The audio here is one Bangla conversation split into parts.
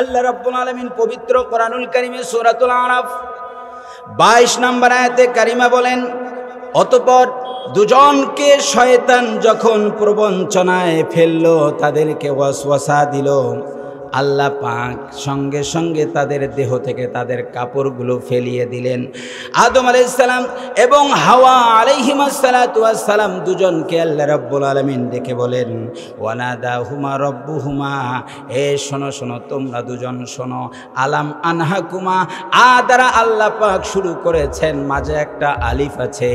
আল্লাহ রাব্বুল আলামিন পবিত্র কোরআনুল কারীমে সূরাতুল আরাফ 22 নম্বর আয়াতে কারিমা বলেন, অতঃপর দুজনকে শয়তান যখন প্রবঞ্চনায় ফেললো, তাদেরকে ওয়াসওয়াসা দিল, আল্লাহ পাক সঙ্গে সঙ্গে তাদের দেহ থেকে তাদের কাপড়গুলো ফেলিয়ে দিলেন। আদম আলাইহিস সালাম এবং হাওয়া আলাইহিমাস সালাতু ওয়াস সালাম দুজনকে আল্লাহ রাব্বুল আলামিন ডেকে বলেন, ওয়ানাদাহুমা রাব্বুহুমা, এ শোনো শোনো, তোমরা দুজন শোনো, আলাম আনহাকুমা, দ্বারা আল্লাহ পাক শুরু করেছেন, মাঝে একটা আলিফ আছে,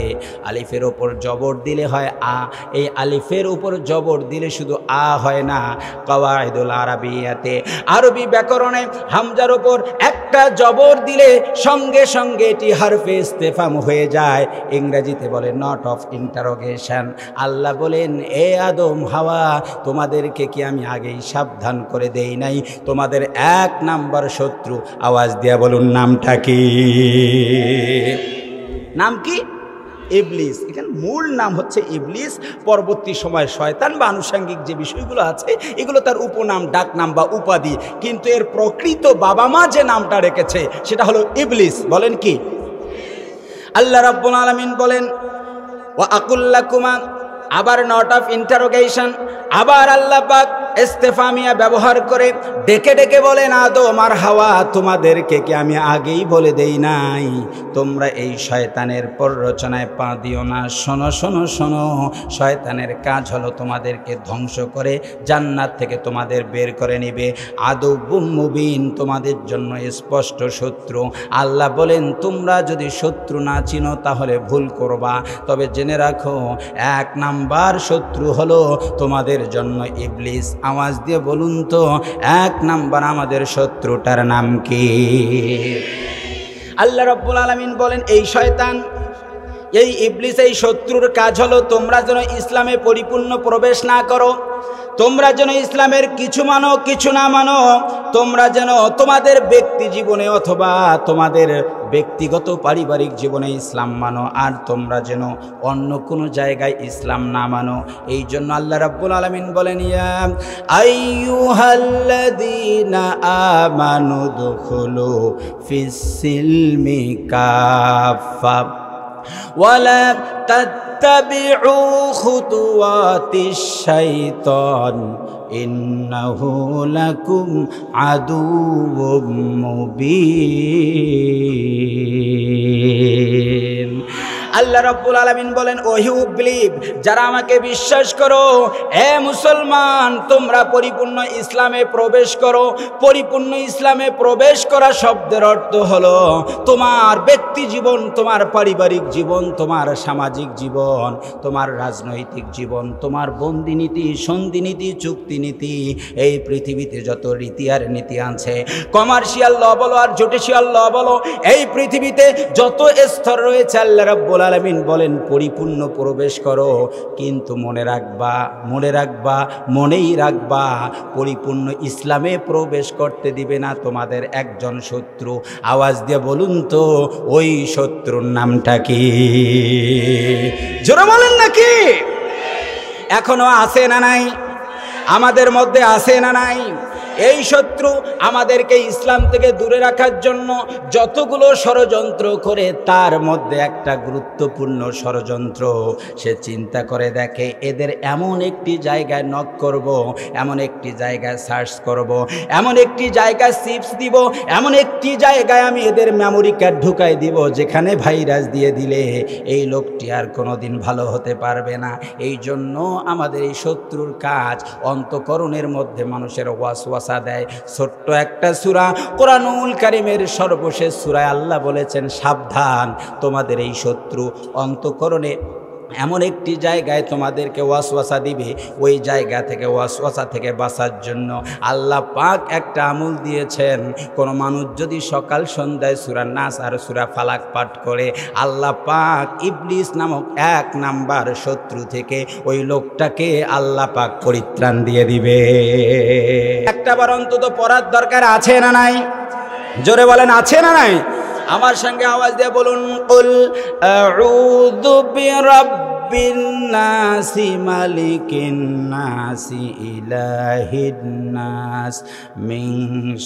আলিফের ওপর জবর দিলে হয় আ, এই আলিফের উপর জবর দিলে শুধু আ হয় না, কাওয়াইদুল আরাবিয়াতে আরবি ব্যাকরণে হামজার উপর একটা জবর দিলে সঙ্গে সঙ্গে এটি হারফে ইস্তেফাম হয়ে যায়, ইংরেজিতে বলে নট অফ ইন্টারোগেশন। আল্লাহ বলেন, এ আদম হাওয়া, তোমাদেরকে কি আমি আগেই সাবধান করে দেই নাই? তোমাদের 1 নাম্বার শত্রু, আওয়াজ দিয়া বলুন নামটা কি? নাম কি? ইবলিস। এখানে মূল নাম হচ্ছে ইবলিস, পরবর্তী সময় শয়তান বা আনুষঙ্গিক যে বিষয়গুলো আছে এগুলো তার উপনাম, ডাক নাম বা উপাধি, কিন্তু এর প্রকৃত বাবা মা যে নামটা রেখেছে সেটা হলো ইবলিস। বলেন কি? আল্লাহ রাব্বুল আলামিন বলেন, ওয়া আকুল্লাকুমা, আবার নট অফ ইন্টারোগেশন, আবার আল্লাহ পাক ইস্তেফামিয়া ব্যবহার করে ডেকে ডেকে বলেন, আদম আর হাওয়া, তোমাদেরকে কি আমি আগেই বলে দেই নাই তোমরা এই শয়তানের প্ররোচনায় পা দিও না? শোনো শোনো শোনো, শয়তানের কাজ হলো তোমাদেরকে ধ্বংস করে জান্নাত থেকে তোমাদের বের করে নেবে, আদুউম মুবিন, তোমাদের জন্য স্পষ্ট শত্রু। আল্লাহ বলেন, তোমরা যদি শত্রু না চিনো তাহলে ভুল করবা, তবে জেনে রাখো 1 নাম্বার শত্রু হলো তোমাদের জন্য ইবলিস। আওয়াজ দিয়ে বলুন তো, 1 নাম্বার আমাদের শত্রুটার নাম কি? আল্লাহ রাব্বুল আলামিন বলেন, এই শয়তান, এই ইবলিস, এই শত্রুর কাজ হলো তোমরা যেন ইসলামে পরিপূর্ণ প্রবেশ না করো, তোমরা যেন ইসলামের কিছু মানো কিছু না মানো, তোমরা যেন তোমাদের ব্যক্তি জীবনে অথবা তোমাদের ব্যক্তিগত পারিবারিক জীবনে ইসলাম মানো, আর তোমরা যেন অন্য কোনো জায়গায় ইসলাম না মানো। এই জন্য আল্লাহ রাব্বুল আলামিন বলেন, ইয়া আইয়ুহাল্লাযীনা আমানু দুখুলু ফিস-সিলমি কাফা ওয়ালা তাত্তাবিউ খুতুওয়াতিশ শাইতান ইন্নাহু লাকুম আদুউম মুবিন। আল্লাহ রাব্বুল আলামিন বলেন, ও ইউ বিলিভ, যারা আমাকে বিশ্বাস করো, এ মুসলমান, তোমরা পরিপূর্ণ ইসলামে প্রবেশ করো। পরিপূর্ণ ইসলামে প্রবেশ করা শব্দের অর্থ হলো তোমার ব্যক্তি জীবন, তোমার পারিবারিক জীবন, তোমার সামাজিক জীবন, তোমার রাজনৈতিক জীবন, তোমার বন্দিনীতি, সন্ধিনীতি, চুক্তিনীতি, এই পৃথিবীতে যত রীতি আর নীতি আছে, কমার্শিয়াল ল বলো আর জুডিশিয়াল ল বলো, এই পৃথিবীতে যত স্তর রয়েছে, আল্লাহ রাব্বুল আলামিন বলেন পরিপূর্ণ প্রবেশ করো। কিন্তু মনে রাখবা, মনেই রাখবা, পরিপূর্ণ ইসলামে প্রবেশ করতে দিবে না তোমাদের একজন শত্রু। আওয়াজ দিয়ে বলুন তো, ওই শত্রুর নামটা কি? জোরে বলেন নাকি? এখনো আছে না নাই? আমাদের মধ্যে আছে না নাই? এই শত্রু আমাদেরকে ইসলাম থেকে দূরে রাখার জন্য যতগুলো ষড়যন্ত্র করে, তার মধ্যে একটা গুরুত্বপূর্ণ ষড়যন্ত্র, সে চিন্তা করে দেখে এদের এমন একটি জায়গায় নক করব, এমন একটি জায়গায় সার্চ করব, এমন একটি জায়গায় চিপস দিব, এমন একটি জায়গায় আমি এদের মেমোরি কার্ড ঢুকাই দিব, যেখানে ভাইরাস দিয়ে দিলে এই লোকটি আর কোনোদিন ভালো হতে পারবে না। এই জন্য আমাদের এই শত্রুর কাজ অন্তঃকরণের মধ্যে মানুষের ওয়াসওয়াসা দেয়। ছোট্ট একটা সূরা, কোরআনুল কারীমের সর্বশেষ সূরায় আল্লাহ বলেছেন, সাবধান, তোমাদের এই শত্রু অন্তঃকরণে এমন একটি জায়গায় তোমাদেরকে ওয়াসওয়াসা দিবে, ওই জায়গা থেকে ওয়াসওয়াসা থেকে বাঁচার জন্য আল্লাহ পাক একটা আমল দিয়েছেন। কোনো মানুষ যদি সকাল সন্ধ্যায় সূরা নাস আর সূরা ফালাক পাঠ করে, আল্লাহ পাক ইবলিস নামক 1 নাম্বার শত্রু থেকে ওই লোকটাকে আল্লাহ পাক পরিত্রাণ দিয়ে দিবে। একটাবার অন্তত পড়ার দরকার আছে না নাই? জোরে বলেন, আছে না নাই? আমার সঙ্গে আওয়াজ দিয়ে বলুন, কুল আউযু বিরাব্বিল রাব্বিন নাসি মালিকিন নাসি ইলাহিন নাস মিন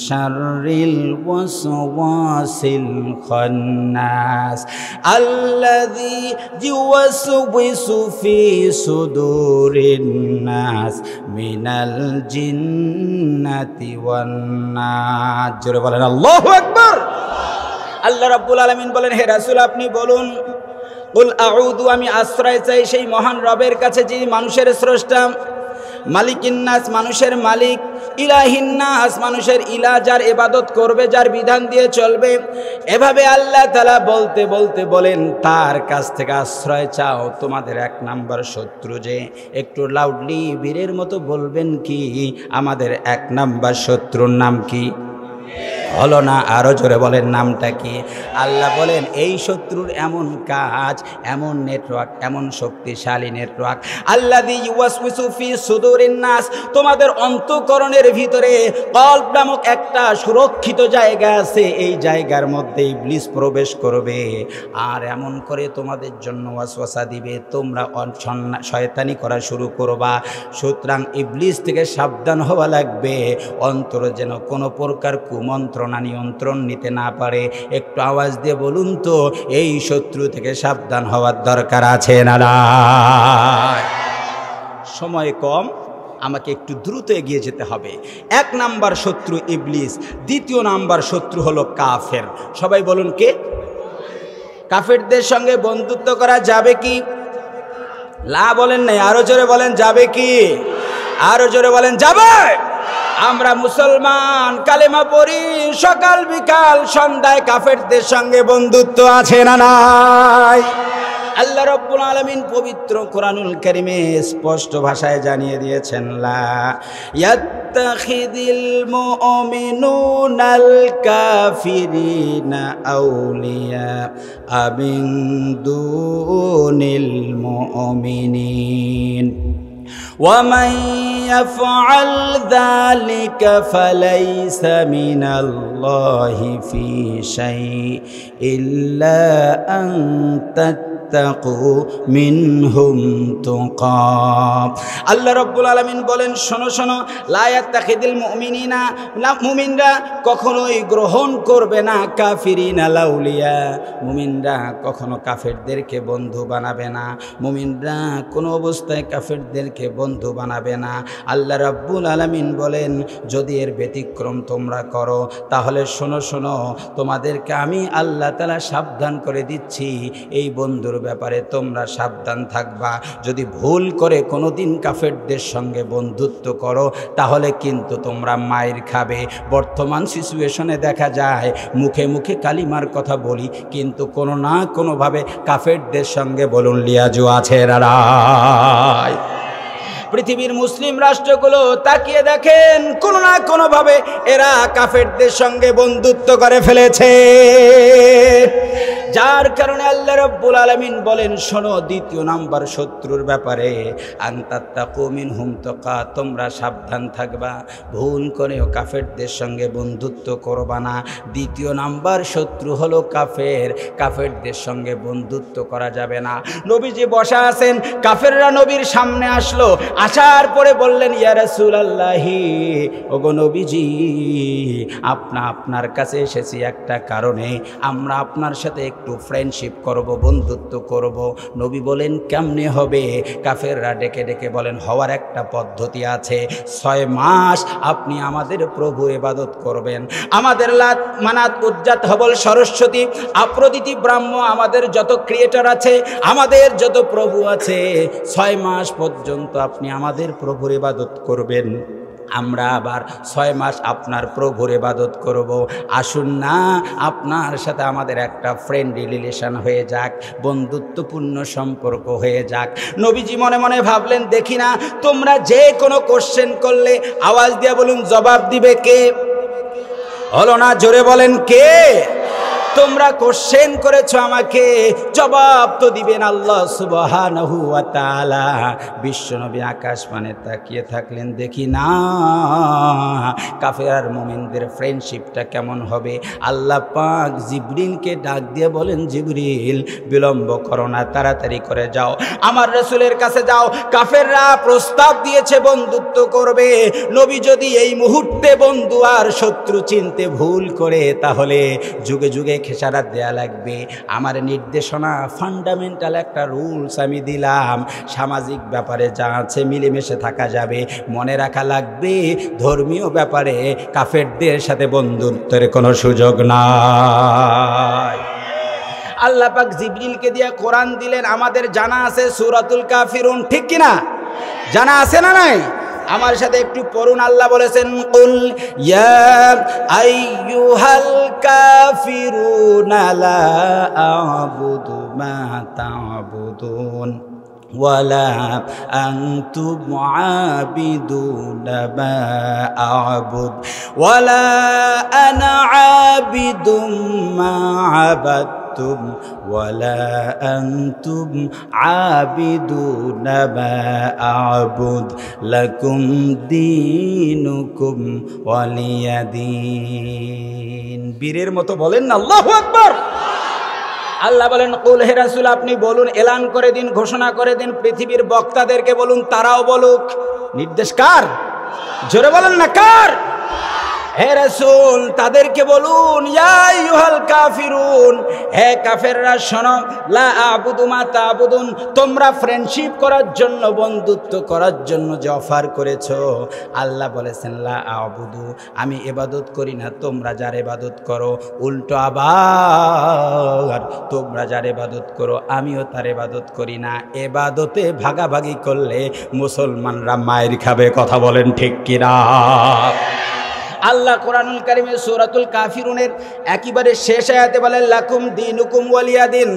শাররিল ওয়াসওয়াসিল খান্নাস আল্লাযী ইউওয়াসওয়িসু ফি সুদুরিন নাস মিনাল জিন্নাতি ওয়ান নাস। জোরে বলেন আল্লাহু আকবার। আল্লাহ রাব্বুল আলামিন বলেন, হে রাসূল আপনি বলুন, কুল আউযু, আমি আশ্রয় চাই সেই মহান রবের কাছে যিনি মানুষের স্রষ্টা, মালিকিন নাস মানুষের মালিক, ইলাহিন নাস মানুষের ইলা, যার ইবাদত করবে, যার বিধান দিয়ে চলবে। এভাবে আল্লাহ তাআলা বলতে বলতে বলেন তার কাছ থেকে আশ্রয় চাও তোমাদের এক নাম্বার শত্রু যে। একটু লাউডলি বীরের মতো বলবেন কি আমাদের এক নাম্বার শত্রুর নাম কি? হলো না, আরো জোরে বলেন নামটা কি? আল্লাহ বলেন এই শত্রুর এমন কাজ, এমন নেটওয়ার্ক, এমন শক্তিশালী নেটওয়ার্ক, আল্লাযী ইউওয়াসওয়িসু ফি সুদুরিন নাস, তোমাদের অন্তঃকরণের ভিতরে কলব নামক একটা সুরক্ষিত জায়গা আছে, এই জায়গার মধ্যে ইবলিস প্রবেশ করবে আর এমন করে তোমাদের জন্য ওয়াসওয়াসা দিবে, তোমরা শয়তানি করা শুরু করবা। সুতরাং ইবলিস থেকে সাবধান হওয়া লাগবে, অন্তর যেন কোনো প্রকার কুমন্ত্রণা নিয়ন্ত্রণ নিতে না পারে। একটু আওয়াজ দিয়ে বলুন তো, এই শত্রু থেকে সাবধান হওয়ার দরকার আছে না? সময় কম, আমাকে একটু দ্রুত এগিয়ে যেতে হবে। এক নাম্বার শত্রু ইবলিস, দ্বিতীয় নাম্বার শত্রু হলো কাফের। সবাই বলুন কে? কাফেরদের সঙ্গে বন্ধুত্ব করা যাবে কি? লা বলেন নাই, আরো জোরে বলেন যাবে কি? আরো জোরে বলেন যাবে। আমরা মুসলমান, কালেমা পড়ি, সকাল বিকাল সন্ধ্যায় কাফেরদের সঙ্গে বন্ধুত্ব আছে না নাই? আল্লাহ রাব্বুল আলামিন পবিত্র কোরআনুল কারীমে স্পষ্ট ভাষায় জানিয়ে দিয়েছেন, লা ইয়াত্তাখিযিল মুমিনুনাল কাফিরিনা আউলিয়া মিন দুনিল মুমিনিন ومن يفعل ذلك فليس من الله في شيء إلا أن تتقوا منهم تقى। আল্লাহ রাব্বুল আলামিন বলেন, শোনো শোনো, লা ইয়াত্তাখিযিল মুমিনিনা, মুমিনরা কখনোই গ্রহণ করবে না, কাফিরিনা লাউলিয়া, মুমিনরা কখনো কাফেরদেরকে বন্ধু বানাবে না, মুমিনরা কোনো অবস্থায় কাফেরদেরকে বন্ধু বানাবে না। আল্লাহ রাব্বুল আলামিন বলেন, যদি এর ব্যতিক্রম তোমরা করো তাহলে শোনো শোনো, তোমাদেরকে আমি আল্লাহ তাআলা সাবধান করে দিচ্ছি, এই বন্ধুর ব্যাপারে তোমরা সাবধান থাকবা। যদি ভুল করে কোনোদিন কাফেরদের সঙ্গে বন্ধুত্ব করো তাহলে কিন্তু তোমরা মাইর খাবে। বর্তমান সিচুয়েশনে দেখা যায় মুখে মুখে কালিমার কথা বলি, কিন্তু কোনো না কোনোভাবে কাফেরদের সঙ্গে বলুন লিয়াজু আছে রায়। পৃথিবীর মুসলিম রাষ্ট্রগুলো তাকিয়ে দেখেন, কোনো না কোনোভাবে এরা কাফেরদের সঙ্গে বন্ধুত্ব করে ফেলেছে, যার কারণে আল্লাহ রাব্বুল আলামিন বলেন, শোনো দ্বিতীয় নাম্বার শত্রুর ব্যাপারে, আনতাত্তাকু মিনহুম তুকা, তোমরা সাবধান থাকবা, ভুল করেও কাফেরদের সঙ্গে বন্ধুত্ব করবা না। দ্বিতীয় নাম্বার শত্রু হলো কাফের, কাফেরদের সঙ্গে বন্ধুত্ব করা যাবে না। নবীজি বসা আছেন, কাফেররা নবীর সামনে আসলো, আসার পরে বললেন, ইয়া রাসূলুল্লাহি, ওগো নবীজি, আপনার কাছে এসেছি একটা কারণে, আমরা আপনার সাথে একটু ফ্রেন্ডশিপ করব, বন্ধুত্ব করব। নবী বলেন, কেমনে হবে? কাফেররা ডেকে ডেকে বলেন, হওয়ার একটা পদ্ধতি আছে, 6 মাস আপনি আমাদের প্রভু ইবাদত করবেন, আমাদের লাত মানাত উজ্জাত হবল সরস্বতী আপ্রদিতি ব্রাহ্ম, আমাদের যত ক্রিয়েটর আছে, আমাদের যত প্রভু আছে, 6 মাস পর্যন্ত আপনি আমাদের প্রভুর ইবাদত করবেন, আমরা আবার 6 মাস আপনার প্রভুর ইবাদত করব। আসুন না আপনার সাথে আমাদের একটা ফ্রেন্ডলি রিলেশন হয়ে যাক, বন্ধুত্বপূর্ণ সম্পর্ক হয়ে যাক। নবীজি মনে মনে ভাবলেন, দেখি না, তোমরা যে কোনো কোশ্চেন করলে আওয়াজ দিয়ে বলুন জবাব দিবে কে? হলো না, জোরে বলেন কে? তোমরা কোশ্চেন করেছো আমাকে, জবাব তো দিবেন আল্লাহ সুবহানাহু ওয়া তাআলা। বিশ্বনবী আকাশ মানে তাকিয়ে থাকলেন, দেখি না কাফের আর মুমিনদের ফ্রেন্ডশিপটা কেমন হবে। আল্লাহ পাক জিবরিলকে ডাক দিয়ে বলেন, জিবরিল বিলম্ব করো না, তাড়াতাড়ি করে যাও, আমার রাসূলের কাছে যাও। কাফেররা প্রস্তাব দিয়েছে বন্ধুত্ব করবে, নবী যদি এই মুহূর্তে বন্ধু আর শত্রু চিনতে ভুল করে তাহলে যুগে যুগে খেসারাত দেয়া লাগবে। আমার নির্দেশনা, ফান্ডামেন্টাল একটা রুলস আমি দিলাম, সামাজিক ব্যাপারে যা আছে মিলেমিশে থাকা যাবে, মনে রাখা লাগবে ধর্মীয় ব্যাপারে কাফেরদের সাথে বন্ধুত্বের কোনো সুযোগ নাই। আল্লাহ পাক জিবরিলকে দিয়ে কোরআন দিলেন, আমাদের জানা আছে সূরাতুল কাফিরুন, ঠিক কিনা? জানা আছে না নাই? আমার সাথে একটু পড়ুন। আল্লাহ বলেছেন, কুল ইয়া আইয়ুহাল কাফিরুনা লা আ'বুদু মা তা'বুদুন ওয়ালা আনতুম আবিদুনা মা আ'বুদ ওয়ালা আনা আবিদুম মা আবাদতুম ওয়ালা আনতুম আবিদুনা মা আ'বুদ লাকুম দীনুকুম ওয়ালিয়া দীন। বীরের মতো বলেন না আল্লাহু আকবার। আল্লাহ বলেন, কুল হে রাসূল আপনি বলুন, এলান করে দিন, ঘোষণা করে দিন, পৃথিবীর বক্তাদেরকে বলুন, তারাও বলুক। নির্দেশ কার? জোরে বলেন না কার? হে রাসূল তাদেরকে বলুন, ইয়া আইয়ুহাল কাফিরুন, হে কাফেররা শোনো, লা আ'বুদু মা তা'বুদুন, তোমরা ফ্রেন্ডশিপ করার জন্য, বন্ধুত্ব করার জন্য যে অফার করেছো, আল্লাহ বলেছেন লা আ'বুদু, আমি ইবাদত করি না তোমরা যার ইবাদত করো। উল্টো আবার তোমরা যার ইবাদত করো আমিও তার ইবাদত করি না। ইবাদতে ভাগাভাগি করলে মুসলমানরা মায়ের খাবে, কথা বলেন ঠিক কিনা? আল্লাহ কোরআনুল কারীমে সূরাতুল কাফিরুনের একেবারে শেষ আয়াতে বলেন, লাকুম দীনুকুম ওয়ালিয়া দিন।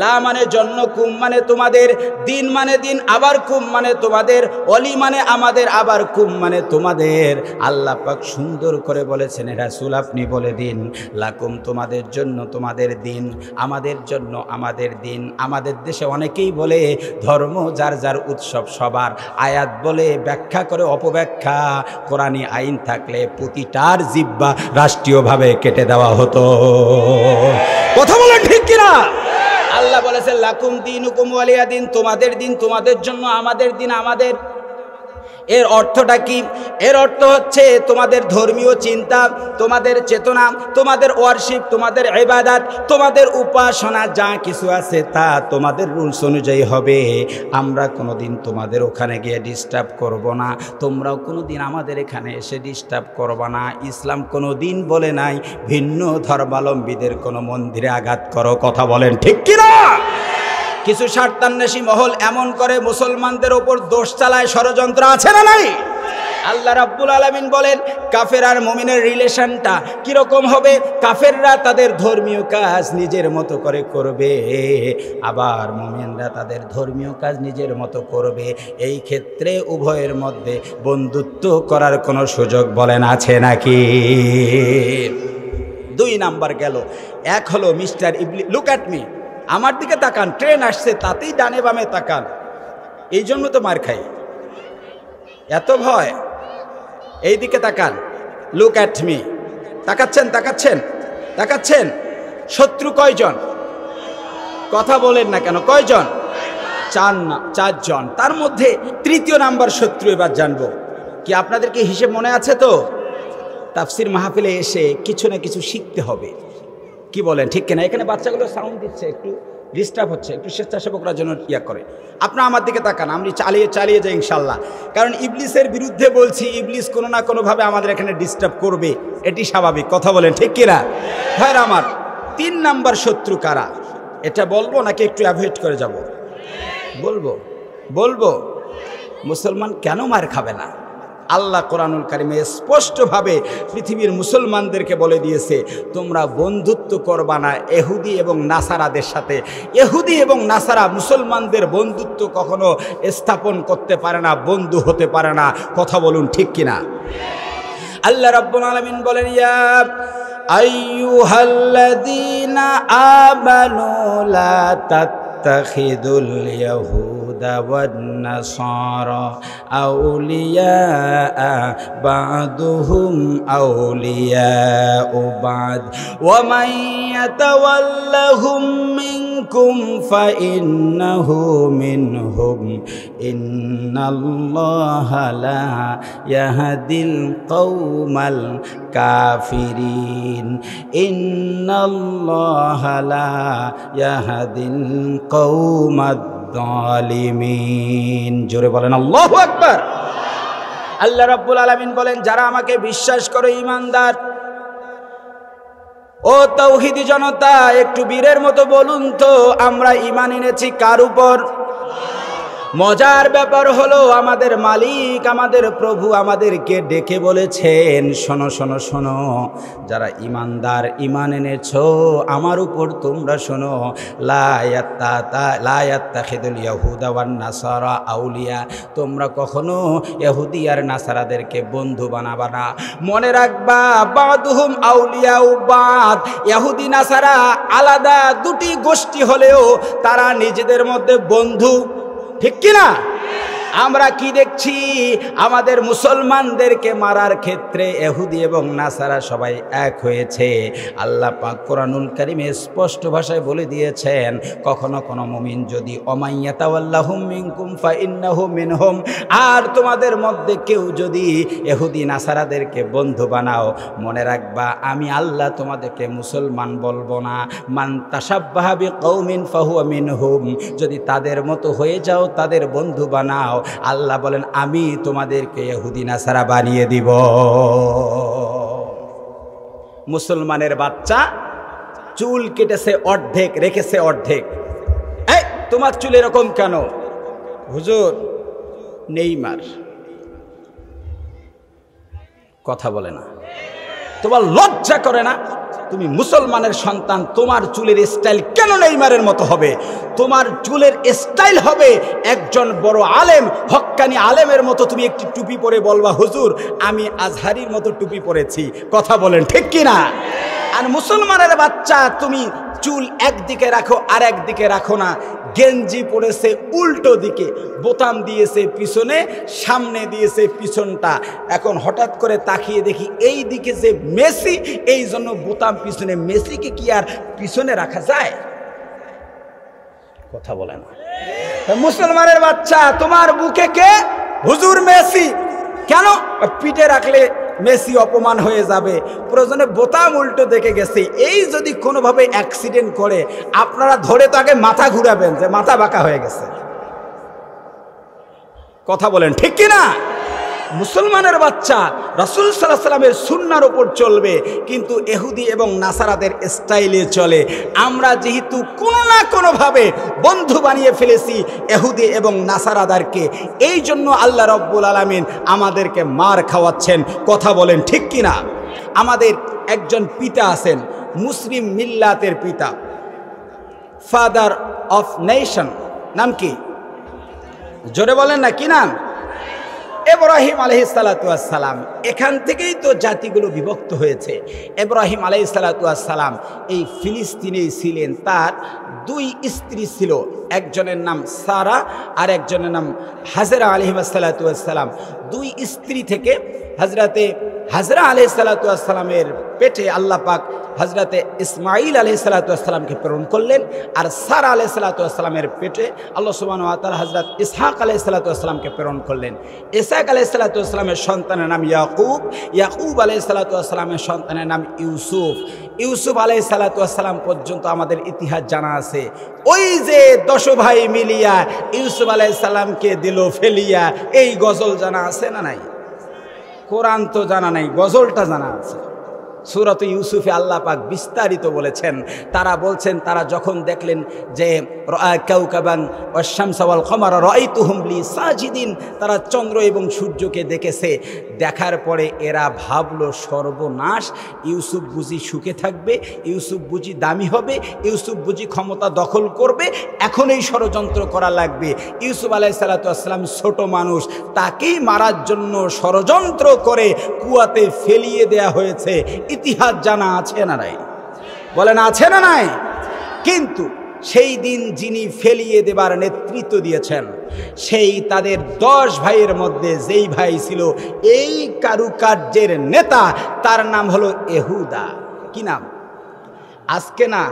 লা মানে জন্য, কুম মানে তোমাদের, দিন মানে দিন, আবার কুম মানে তোমাদের, ওয়ালি মানে আমাদের, আবার কুম মানে তোমাদের। আল্লাহ পাক সুন্দর করে বলেছেন, রাসূল আপনি বলে দিন, লাকুম তোমাদের জন্য তোমাদের দিন, আমাদের জন্য আমাদের দিন। আমাদের দেশে অনেকেই বলে ধর্ম যার যার উৎসব সবার, আয়াত বলে ব্যাখ্যা করে অপব্যাখ্যা। কোরআনী আইন থাকলে প্রতিটার জিহ্বা রাষ্ট্রীয়ভাবে কেটে দেওয়া হতো, কথা বলেন ঠিক কিনা? আল্লাহ বলেছেন লাকুম দীনুকুম ওয়ালিয়া দিন, তোমাদের দিন তোমাদের জন্য, আমাদের দিন আমাদের। এর অর্থটা কি? এর অর্থ হচ্ছে তোমাদের ধর্মীয় চিন্তা, তোমাদের চেতনা, তোমাদের ওয়ারশিপ, তোমাদের ইবাদত, তোমাদের উপাসনা যা কিছু আছে তা তোমাদের রুলস অনুযায়ী হবে। আমরা কোনোদিন তোমাদের ওখানে গিয়ে ডিস্টার্ব করব না, তোমরাও কোনোদিন আমাদের এখানে এসে ডিস্টার্ব করবা না। ইসলাম কোনোদিন বলে নাই ভিন্ন ধর্মাবলম্বীদের কোনো মন্দিরে আঘাত করো, কথা বলেন ঠিক কিনা? কিছু স্বার্থান্বেষী মহল এমন করে মুসলমানদের ওপর দোষ চালায়, ষড়যন্ত্র আছে না নাই? আল্লাহ রাব্বুল আলামিন বলেন, কাফের আর মুমিনের রিলেশনটা কিরকম হবে? কাফেররা তাদের ধর্মীয় কাজ নিজের মতো করে করবে, আবার মুমিনরা তাদের ধর্মীয় কাজ নিজের মতো করবে। এই ক্ষেত্রে উভয়ের মধ্যে বন্ধুত্ব করার কোনো সুযোগ বলেন আছে নাকি? দুই নাম্বার গেল। এক হলো মিস্টার ইবলিস, লুক অ্যাট মি, আমার দিকে তাকান, ট্রেন আসছে তাতেই ডানে বামে তাকান, এই জন্য তো মার খাই, এত ভয়। এই দিকে তাকান, লুক অ্যাট মি, তাকাচ্ছেন তাকাচ্ছেন তাকাচ্ছেন। শত্রু কয়জন? কথা বলেন না কেন, কয়জন? চারজন। তার মধ্যে তৃতীয় নাম্বার শত্রু এবার জানবো। কি আপনাদেরকে হিসেব মনে আছে তো? তাফসির মাহফিলে এসে কিছু না কিছু শিখতে হবে, কি বলেন ঠিক কিনা? এখানে বাচ্চাগুলো সাউন্ড দিচ্ছে, একটু ডিস্টার্ব হচ্ছে, একটু স্বেচ্ছাসেবকরা জন্য ইয়া করে। আপনারা আমার দিকে তাকান, আমি চালিয়ে যাই ইনশাল্লাহ। কারণ ইবলিসের বিরুদ্ধে বলছি, ইবলিস কোনো না কোনোভাবে আমাদের এখানে ডিস্টার্ব করবে, এটি স্বাভাবিক, কথা বলেন ঠিক কিনা? ভাইরা আমার, 3 নাম্বার শত্রু কারা এটা বলবো নাকি একটু অ্যাভয়েড করে যাব? বলবো। মুসলমান কেন মার খাবে না? আল্লাহ কোরআনুল কারীমে স্পষ্টভাবে পৃথিবীর মুসলমানদেরকে বলে দিয়েছে, তোমরা বন্ধুত্ব করবা না ইহুদি এবং নাসারাদের সাথে। ইহুদি এবং নাসারা মুসলমানদের বন্ধুত্ব কখনো স্থাপন করতে পারে না, বন্ধু হতে পারে না, কথা বলুন ঠিক কিনা? আল্লাহ রাব্বুল আলামিন বলেন, ইয়া আইয়ুহাল্লাযীনা আমানু লা তাত্তাখিযুল ইয়াহুদা ওয়ান নাসারা আউলিয়া বা'দুহুম আউলিয়াউ বা'দ ওয়া মান ইয়াতাওয়াল্লাহুম মিনকুম ফাইন্নাহু মিনহুম ইন্নাল্লাহা লা ইয়াহদিল কওমাল কাফিরিন ইন্নাল্লাহা লা ইয়াহদিল কওমাদ যালিমিন। জোরে বলেন আল্লাহু আকবার। আল্লাহ রাব্বুল আলামিন বলেন, যারা আমাকে বিশ্বাস করে ঈমানদার, ও তাওহীদি জনতা, একটু বীরের মতো বলুন তো আমরা ঈমান এনেছি কার উপর? মজার ব্যাপার হলো আমাদের মালিক, আমাদের প্রভু আমাদেরকে ডেকে বলেছেন, শোনো শোনো শোনো, যারা ঈমানদার, ঈমান এনেছো আমার উপর, তোমরা শোনো, লা ইয়াত্তাখিযুল ইয়াহুদা ওয়ান নাসারা আউলিয়া, তোমরা কখনো ইহুদি আর নাসারাদেরকে বন্ধু বানাবা না। মনে রাখবা, বাদুহুম আউলিয়াউ বাদ, ইহুদি নাসারা আলাদা দুটি গোষ্ঠী হলেও তারা নিজেদের মধ্যে বন্ধু, ঠিক কিনা? আমরা কি দেখছি, আমাদের মুসলমানদেরকে মারার ক্ষেত্রে ইহুদি এবং নাসারা সবাই এক হয়েছে। আল্লাহ পাক কোরআনুল কারীমে স্পষ্ট ভাষায় বলে দিয়েছেন, কখনো কোনো মুমিন যদি ওমাইয়াতাওয়াল্লাহুম মিনকুম ফাইন্নাহু মিনহুম, আর তোমাদের মধ্যে কেউ যদি ইহুদি নাসারাদেরকে বন্ধু বানাও, মনে রাখবা আমি আল্লাহ তোমাদেরকে মুসলমান বলবো না। মান তাশাব্বাহা বিকৌমিন ফাহুয়া মিনহুম, যদি তাদের মতো হয়ে যাও, তাদের বন্ধু বানাও, আল্লাহ বলেন আমি তোমাদেরকে ইহুদি নাসারা বানিয়ে দিব। মুসলমানের বাচ্চা চুল কেটেছে অর্ধেক, রেখেছে অর্ধেক। এই তোমার চুল এরকম কেন? হুজুর নেইমার। কথা বলে না, তোমার লজ্জা করে না? তুমি মুসলমানের সন্তান, তোমার চুলের স্টাইল কেন নেইমারের মতো হবে? তোমার চুলের স্টাইল হবে একজন বড় আলেম, হক্কানি আলেমের মতো। তুমি একটি টুপি পরে বলবা, হুজুর আমি আজহারির মতো টুপি পরেছি। কথা বলেন ঠিক কিনা? আর মুসলমানের বাচ্চা তুমি চুল একদিকে রাখো আর একদিকে রাখো না, গেঞ্জি পরেছে উল্টো দিকে, বোতাম দিয়েছে পিছনে, সামনে দিয়েছে পিছনটা। এখন হঠাৎ করে তাকিয়ে দেখি এই দিকে যে মেসি, এই জন্য বোতাম পিছনে। মেসিকে কি আর পিছনে রাখা যায়? কথা বলে না। মুসলমানের বাচ্চা তোমার বুকে কে? হুজুর মেসি। কেন? পিঠে রাখলে মেসি অপমান হয়ে যাবে, প্রয়োজনে বোতাম উল্টো দেখে গেছে। এই যদি কোনোভাবে অ্যাক্সিডেন্ট করে, আপনারা ধরে তাকে মাথা ঘুরাবেন যে মাথা বাঁকা হয়ে গেছে। কথা বলেন ঠিক কিনা? মুসলমানের বাচ্চা রাসূল সাল্লাল্লাহু আলাইহি সাল্লামের সুন্নাহর উপর চলবে, কিন্তু ইহুদি এবং নাসারাদের স্টাইলে চলে। আমরা যেহেতু কোনো না কোনোভাবে বন্ধু বানিয়ে ফেলেছি ইহুদি এবং নাসারাদেরকে, এই জন্য আল্লাহ রাব্বুল আলামিন আমাদেরকে মার খাওয়াচ্ছেন। কথা বলেন ঠিক কিনা? আমাদের একজন পিতা আছেন, মুসলিম মিল্লাতের পিতা, ফাদার অফ নেশন, নাম কি? জোরে বলেন না, কি নাম? ইব্রাহিম আলাইহিসসালাতু ওয়াসসালাম। এখান থেকেই তো জাতিগুলো বিভক্ত হয়েছে। ইব্রাহিম আলাইহিসসালাতু ওয়াসসালাম এই ফিলিস্তিনেই ছিলেন। তার দুই স্ত্রী ছিল, একজনের নাম সারা আর একজনের নাম হাজরা আলাইহিসসালাতু ওয়াসসালাম। দুই স্ত্রী থেকে হযরতে হাজরা আলাইহিসসালাতু ওয়াসসালামের পেটে আল্লাহ পাক হযরতে ইসমাঈল আলাইহিসসালাতু ওয়াসসালামকে প্রেরণ করলেন, আর সারা আলাইহিসসালাতু ওয়াসসালামের পেটে আল্লাহ সুবহানাহু ওয়া তাআলা হযরত ইসহাক আলাইহিসসালাতু ওয়াসসালামকে প্রেরণ করলেন। ইসহাক আলাইহিসসালাতু ওয়াসসালামের সন্তানের নাম ইয়াকুব, ইয়াকুব আলাইহিসসালাতু ওয়াসসালামের সন্তানের নাম ইউসুফ, ইউসুফ আলাইহিসসালাতু ওয়াসসালাম পর্যন্ত আমাদের ইতিহাস জানা আছে। ওই যে 10 ভাই মিলিয়া ইউসুফ আলাইহিসসালামকে দিল ফেলিয়া, এই গজল জানা আছে না নাই? কোরআন তো জানা নাই, গজলটা জানা আছে। সূরাত ইউসুফে আল্লাহ পাক বিস্তারিত বলেছেন। তারা বলছেন, তারা যখন দেখলেন যে কাউকাবান ওয়াশ-শামসা ওয়াল কমারা রাআইতুহুম লি সাজিদিন, তারা চন্দ্র এবং সূর্যকে দেখেছে। দেখার পরে এরা ভাবলো সর্বনাশ, ইউসুফ বুঝি সুখে থাকবে, ইউসুফ বুঝি দামি হবে, ইউসুফ বুঝি ক্ষমতা দখল করবে, এখন এই ষড়যন্ত্র করা লাগবে। ইউসুফ আলাইহিসসালাতু ওয়াসসালাম ছোট মানুষ, তাকেই মারার জন্য ষড়যন্ত্র করে কুয়াতে ফেলিয়ে দেয়া হয়েছে। ইতিহাস জানা আছে না নাই? বলেন আছে না নাই? কিন্তু সেই দিন যিনি ফেলিয়ে দেবার নেতৃত্ব দিয়েছেন, সেই তাদের 10 ভাইয়ের মধ্যে যেই ভাই ছিল এই কারুকার্যের নেতা, তার নাম হলো এহুদা। কি নাম? আজকে না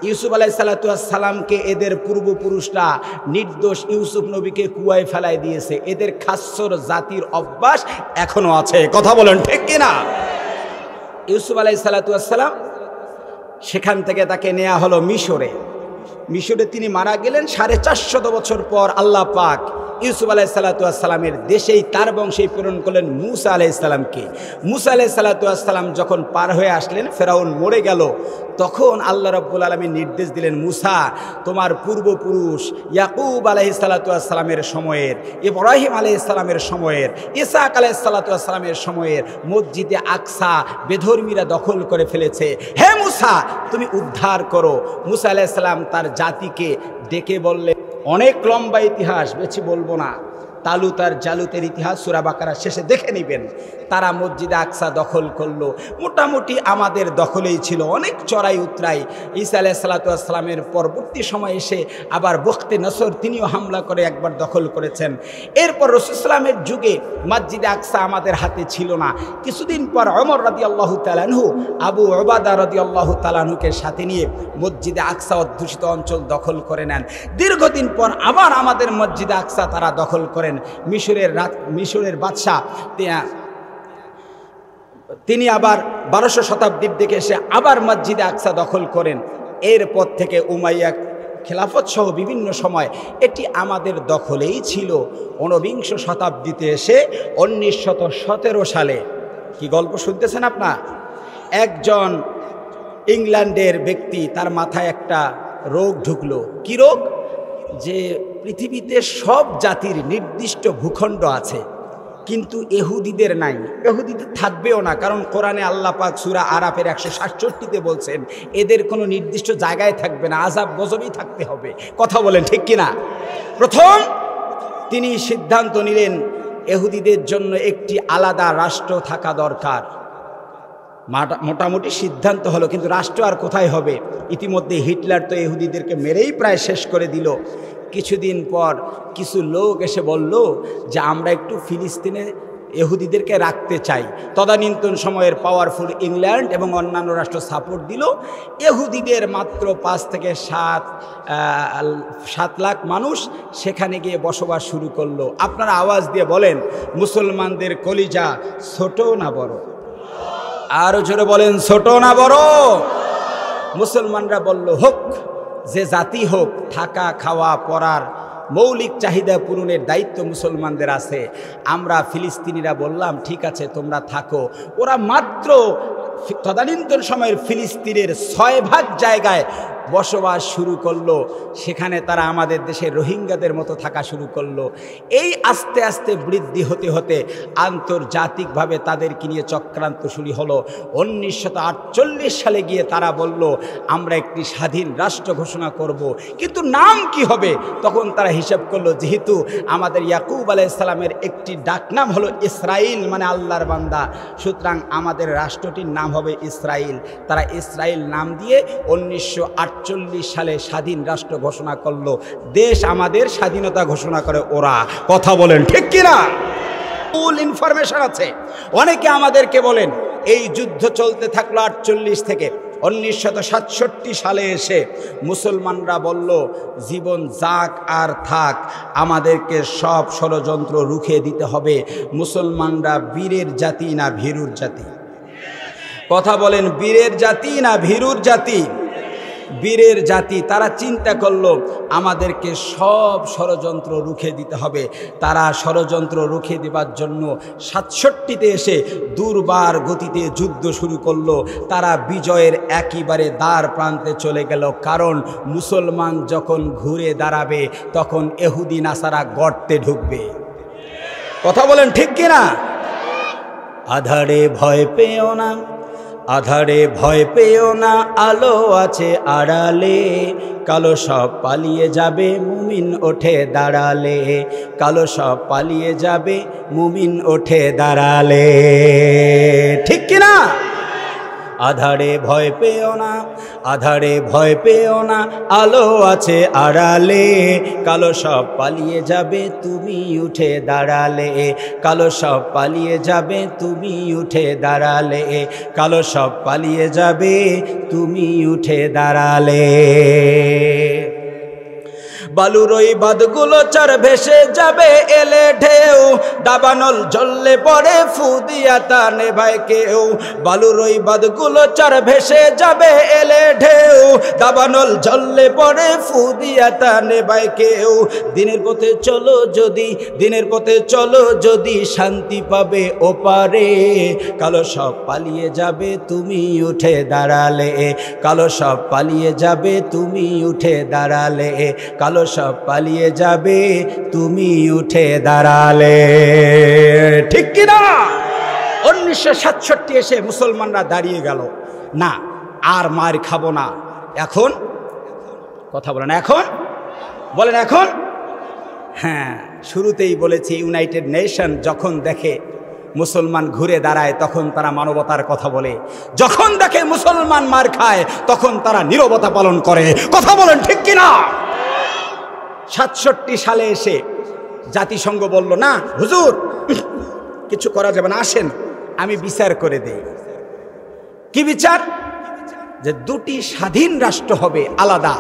ইউসুফ আলাইহিসসালামকে এদের পূর্বপুরুষরা নির্দোষ ইউসুফ নবীকে কুয়ায় ফেলায় দিয়েছে, এদের খাসর জাতির অভ্যাস এখনো আছে। কথা বলেন ঠিক কিনা? ইউসুফ আলাইহিসসালাম সেখান থেকে তাকে নেওয়া হলো মিশরে। মিশরে তিনি মারা গেলেন। 450 বছর পর আল্লাহ পাক ইউসুফ আলাইহিসসালামের দেশেই তার বংশেই প্রেরণ করলেন মুসা আলাইহিসসালামকে। মুসা আলাইহিসসালাম যখন পার হয়ে আসলেন, ফেরাউন মরে গেল, তখন আল্লাহ রাব্বুল আলামিন নির্দেশ দিলেন, মুসা তোমার পূর্বপুরুষ ইয়াকুব আলাইহিসসালামের সময়ের, ইব্রাহিম আলাইহিসসালামের সময়ের, ইসাক আলাইহিসসালামের সময়ের মসজিদে আকসা বেধর্মীরা দখল করে ফেলেছে, হে মুসা তুমি উদ্ধার করো। মুসা আলাইহিসসালাম তার জাতিকে ডেকে বললেন, অনেক লম্বা ইতিহাস, বেশি বলবো না, তালুত আর জালুতের ইতিহাস সূরা বাকারা শেষে দেখে নেবেন। তারা মসজিদে আকসা দখল করলো, মোটামুটি আমাদের দখলেই ছিল, অনেক চড়াই উতরাই। ঈসা আলাইহিসসালামের পরবর্তী সময় এসে আবার বখতে নসর তিনিও হামলা করে একবার দখল করেছেন। এরপর রাসূল সাল্লাল্লাহু আলাইহি যুগে মসজিদে আকসা আমাদের হাতে ছিল না। কিছুদিন পর ওমর রাদিয়াল্লাহু তাআলা আনহু আবু উবাদা রাদিয়াল্লাহু তাআলা আনহুকে সাথে নিয়ে মসজিদে আকসা অধ্যুষিত অঞ্চল দখল করে নেন। দীর্ঘদিন পর আবার আমাদের মসজিদে আকসা তারা দখল করেন। মিশরের বাদশাহ তিনি আবার 1200 শতাব্দীর দিকে এসে আবার মসজিদে আকসা দখল করেন। এরপর থেকে উমাইয়া খেলাফত সহ বিভিন্ন সময় এটি আমাদের দখলেই ছিল। 19বিংশ শতাব্দীতে এসে 1917 সালে, কি গল্প শুনতেছেন আপনার, একজন ইংল্যান্ডের ব্যক্তি, তার মাথায় একটা রোগ ঢুকলো। কি রোগ? যে পৃথিবীতে সব জাতির নির্দিষ্ট ভূখণ্ড আছে, কিন্তু ইহুদিদের নাই, ইহুদিদের থাকবেও না, কারণ কোরআনে আল্লাহ পাক সূরা আরাফের 167তে বলছেন এদের কোনো নির্দিষ্ট জায়গায় থাকবে না, আযাব গজবই থাকতে হবে। কথা বলেন ঠিক কিনা? প্রথম তিনি সিদ্ধান্ত নিলেন ইহুদিদের জন্য একটি আলাদা রাষ্ট্র থাকা দরকার। মোটামুটি সিদ্ধান্ত হলো, কিন্তু রাষ্ট্র আর কোথায় হবে? ইতিমধ্যে হিটলার তো ইহুদিদেরকে মেরেই প্রায় শেষ করে দিল। কিছুদিন পর কিছু লোক এসে বলল যে আমরা একটু ফিলিস্তিনে ইহুদিদেরকে রাখতে চাই। তদানীন্তন সময়ের পাওয়ারফুল ইংল্যান্ড এবং অন্যান্য রাষ্ট্র সাপোর্ট দিল। ইহুদিদের মাত্র 5 থেকে 7 লাখ মানুষ সেখানে গিয়ে বসবাস শুরু করলো। আপনারা আওয়াজ দিয়ে বলেন, মুসলমানদের কলিজা ছোট না বড়? আরো জোরে বলেন, ছোট না বড়? মুসলমানরা বলল হোক, যে জাতি হোক, থাকা খাওয়া পড়ার মৌলিক চাহিদা পূরণের দায়িত্ব মুসলমানদের আছে। আমরা ফিলিস্তিনিরা বললাম ঠিক আছে তোমরা থাকো। ওরা মাত্র তদানীন্তন সময়ের ফিলিস্তিনের 6 ভাগ জায়গায় বসবাস শুরু করলো। সেখানে তারা আমাদের দেশের রোহিঙ্গাদের মতো থাকা শুরু করলো। এই আস্তে আস্তে বৃদ্ধি হতে হতে আন্তর্জাতিকভাবে তাদেরকে নিয়ে চক্রান্ত শুরু হলো। 1948 সালে গিয়ে তারা বলল আমরা একটি স্বাধীন রাষ্ট্র ঘোষণা করব, কিন্তু নাম কি হবে? তখন তারা হিসাব করলো যেহেতু আমাদের ইয়াকুব আলাইহিসসালামের একটি ডাকনাম হলো ইসরাইল, মানে আল্লাহর বান্দা, সুতরাং আমাদের রাষ্ট্রটির নাম হবে ইসরাইল। তারা ইসরাইল নাম দিয়ে 1948 সালে স্বাধীন রাষ্ট্র ঘোষণা করলো। দেশ আমাদের, স্বাধীনতা ঘোষণা করে ওরা। কথা বলেন ঠিক কিনা? ফুল ইনফরমেশন আছে। অনেকে আমাদেরকে বলেন এই যুদ্ধ চলতে থাকলো 48 থেকে 1967 সালে এসে মুসলমানরা বলল জীবন যাক আর থাক, আমাদেরকে সব ষড়যন্ত্র রুখে দিতে হবে। মুসলমানরা বীরের জাতি না ভীরুর জাতি? কথা বলেন, বীরের জাতি না ভীরুর জাতি? বীরের জাতি। তারা চিন্তা করলো আমাদেরকে সব ষড়যন্ত্র রুখে দিতে হবে। তারা ষড়যন্ত্র রুখে দেবার জন্য 67তে এসে দুর্বার গতিতে যুদ্ধ শুরু করলো। তারা বিজয়ের একেবারে দ্বার প্রান্তে চলে গেল, কারণ মুসলমান যখন ঘুরে দাঁড়াবে তখন ইহুদি নাসারা গর্তে ঢুকবে। কথা বলেন ঠিক কিনা? আধারে ভয় পেও না, আধারে ভয় পেও না, আলো আছে আড়ালে, কালো সব পালিয়ে যাবে মুমিন ওঠে দাঁড়ালে, কালো সব পালিয়ে যাবে মুমিন ওঠে দাঁড়ালে। ঠিক কিনা? আধারে ভয় পেও না, আধারে ভয় পেও না, আলো আছে আড়ালে, কালো সব পালিয়ে যাবে তুমি উঠে দাঁড়ালে, কালো সব পালিয়ে যাবে তুমি উঠে দাঁড়ালে, কালো সব পালিয়ে যাবে তুমি উঠে দাঁড়ালে। বালুর ওই বাঁধগুলো চার ভেসে যাবে এলে ঢেউ, দাবানল জ্বললে পরে ফু দিয়া তা নেভায় কেউ। বালুর ওই বাঁধগুলো চার ভেসে যাবে এলে ঢেউ, দাবানল জ্বললে পরে ফু দিয়া তা নেভায় কেউ। দিনের পথে চলো যদি, দিনের পথে চলো যদি, শান্তি পাবে ওপারে, কালো সব পালিয়ে যাবে তুমি উঠে দাঁড়ালে, কালো সব পালিয়ে যাবে তুমি উঠে দাঁড়ালে, কালো সব পালিয়ে যাবে তুমি উঠে দাঁড়ালে। ঠিক কিনা? 1967 এসে মুসলমানরা দাঁড়িয়ে গেল, না আর মার খাবো না। এখন কথা বলেন, এখন বলেন, এখন হ্যাঁ, শুরুতেই বলেছি ইউনাইটেড নেশন যখন দেখে মুসলমান ঘুরে দাঁড়ায় তখন তারা মানবতার কথা বলে, যখন দেখে মুসলমান মার খায় তখন তারা নীরবতা পালন করে। কথা বলেন ঠিক কিনা? 67 সালে এসে জাতিসংঘ বলল, না হুজুর কিছু করা যাবে না, আসেন আমি বিচার করে দেই। কি বিচার? যে দুটি স্বাধীন রাষ্ট্র হবে আলাদা,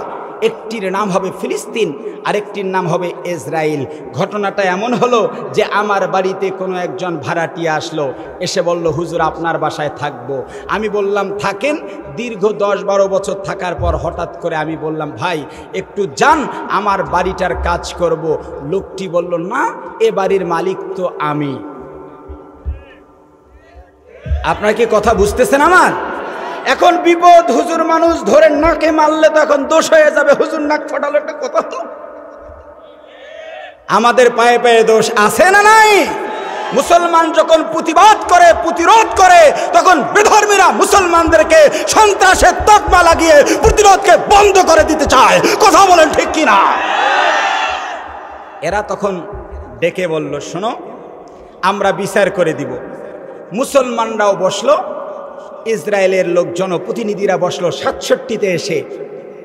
একটির নাম হবে ফিলিস্তিন আর একটির নাম হবে ইসরায়েল। ঘটনাটা এমন হলো যে আমার বাড়িতে কোনো একজন ভাড়াটিয়া আসলো, এসে বলল হুজুর আপনার বাসায় থাকবো। আমি বললাম থাকেন। দীর্ঘ 10-12 বছর থাকার পর হঠাৎ করে আমি বললাম ভাই একটু যান, আমার বাড়িটার কাজ করব। লোকটি বলল না, এ বাড়ির মালিক তো আমি। আপনার কি কথা বুঝতেছেন আমার? এখন বিপদ, হুজুর মানুষ ধরে নাকে মারলে তো এখন দোষ হয়ে যাবে, হুজুর নাক ফাটালো, একটা কথা তো। আমাদের পায়ে পায়ে দোষ আছে না নাই? মুসলমান যখন প্রতিবাদ করে, প্রতিরোধ করে, তখন বেধর্মীরা মুসলমানদেরকে সন্ত্রাসের তকমা লাগিয়ে প্রতিরোধকে বন্ধ করে দিতে চায়। কথা বলেন ঠিক কিনা? এরা তখন ডেকে বলল শোনো আমরা বিচার করে দিব। মুসলমানরাও বসলো, ইসরায়েলের লোক জনপ্রতিনিধিরা বসলো 67-তে এসে।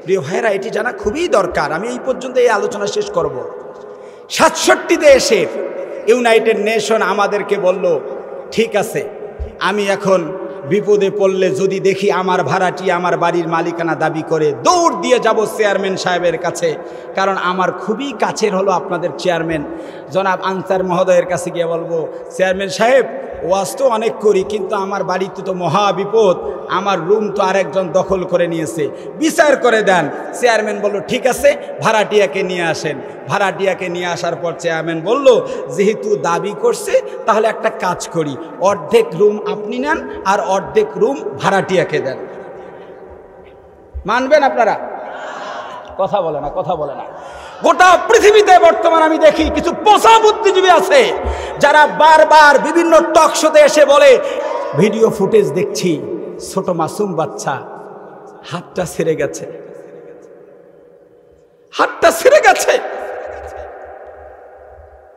প্রিয় ভাইরা, এটি জানা খুবই দরকার, আমি এই পর্যন্ত এই আলোচনা শেষ করব। 67-তে এসে ইউনাইটেড নেশন আমাদেরকে বলল ঠিক আছে, আমি এখন বিপদে পড়লে যদি দেখি আমার ভাড়াটি আমার বাড়ির মালিকানা দাবি করে, দৌড় দিয়ে যাব চেয়ারম্যান সাহেবের কাছে, কারণ আমার খুবই কাছের হলো আপনাদের চেয়ারম্যান জনাব আনসার মহোদয়ের কাছে গিয়ে বলবো চেয়ারম্যান সাহেব ওয়াজ তো অনেক করি, কিন্তু আমার বাড়িতে তো মহা বিপদ, আমার রুম তো আরেকজন দখল করে নিয়েছে, বিচার করে দেন। চেয়ারম্যান বলল ঠিক আছে, ভাড়াটিয়াকে নিয়ে আসেন। ভাড়াটিয়াকে নিয়ে আসার পর চেয়ারম্যান বলল যেহেতু দাবি করছে তাহলে একটা কাজ করি, অর্ধেক রুম আপনি নেন আর অর্ধেক রুম ভাড়াটিয়াকে দেন। মানবেন আপনারা? কথা বলে না, কথা বলে না। গোটা পৃথিবীতে বর্তমান আমি দেখি কিছু পোষা বুদ্ধিজীবী আছে যারা বারবার বিভিন্ন টক শোতে এসে বলে ভিডিও ফুটেজ দেখছি, ছোট মাসুম বাচ্চা হাতটা ছিঁড়ে গেছে, হাতটা ছিঁড়ে গেছে,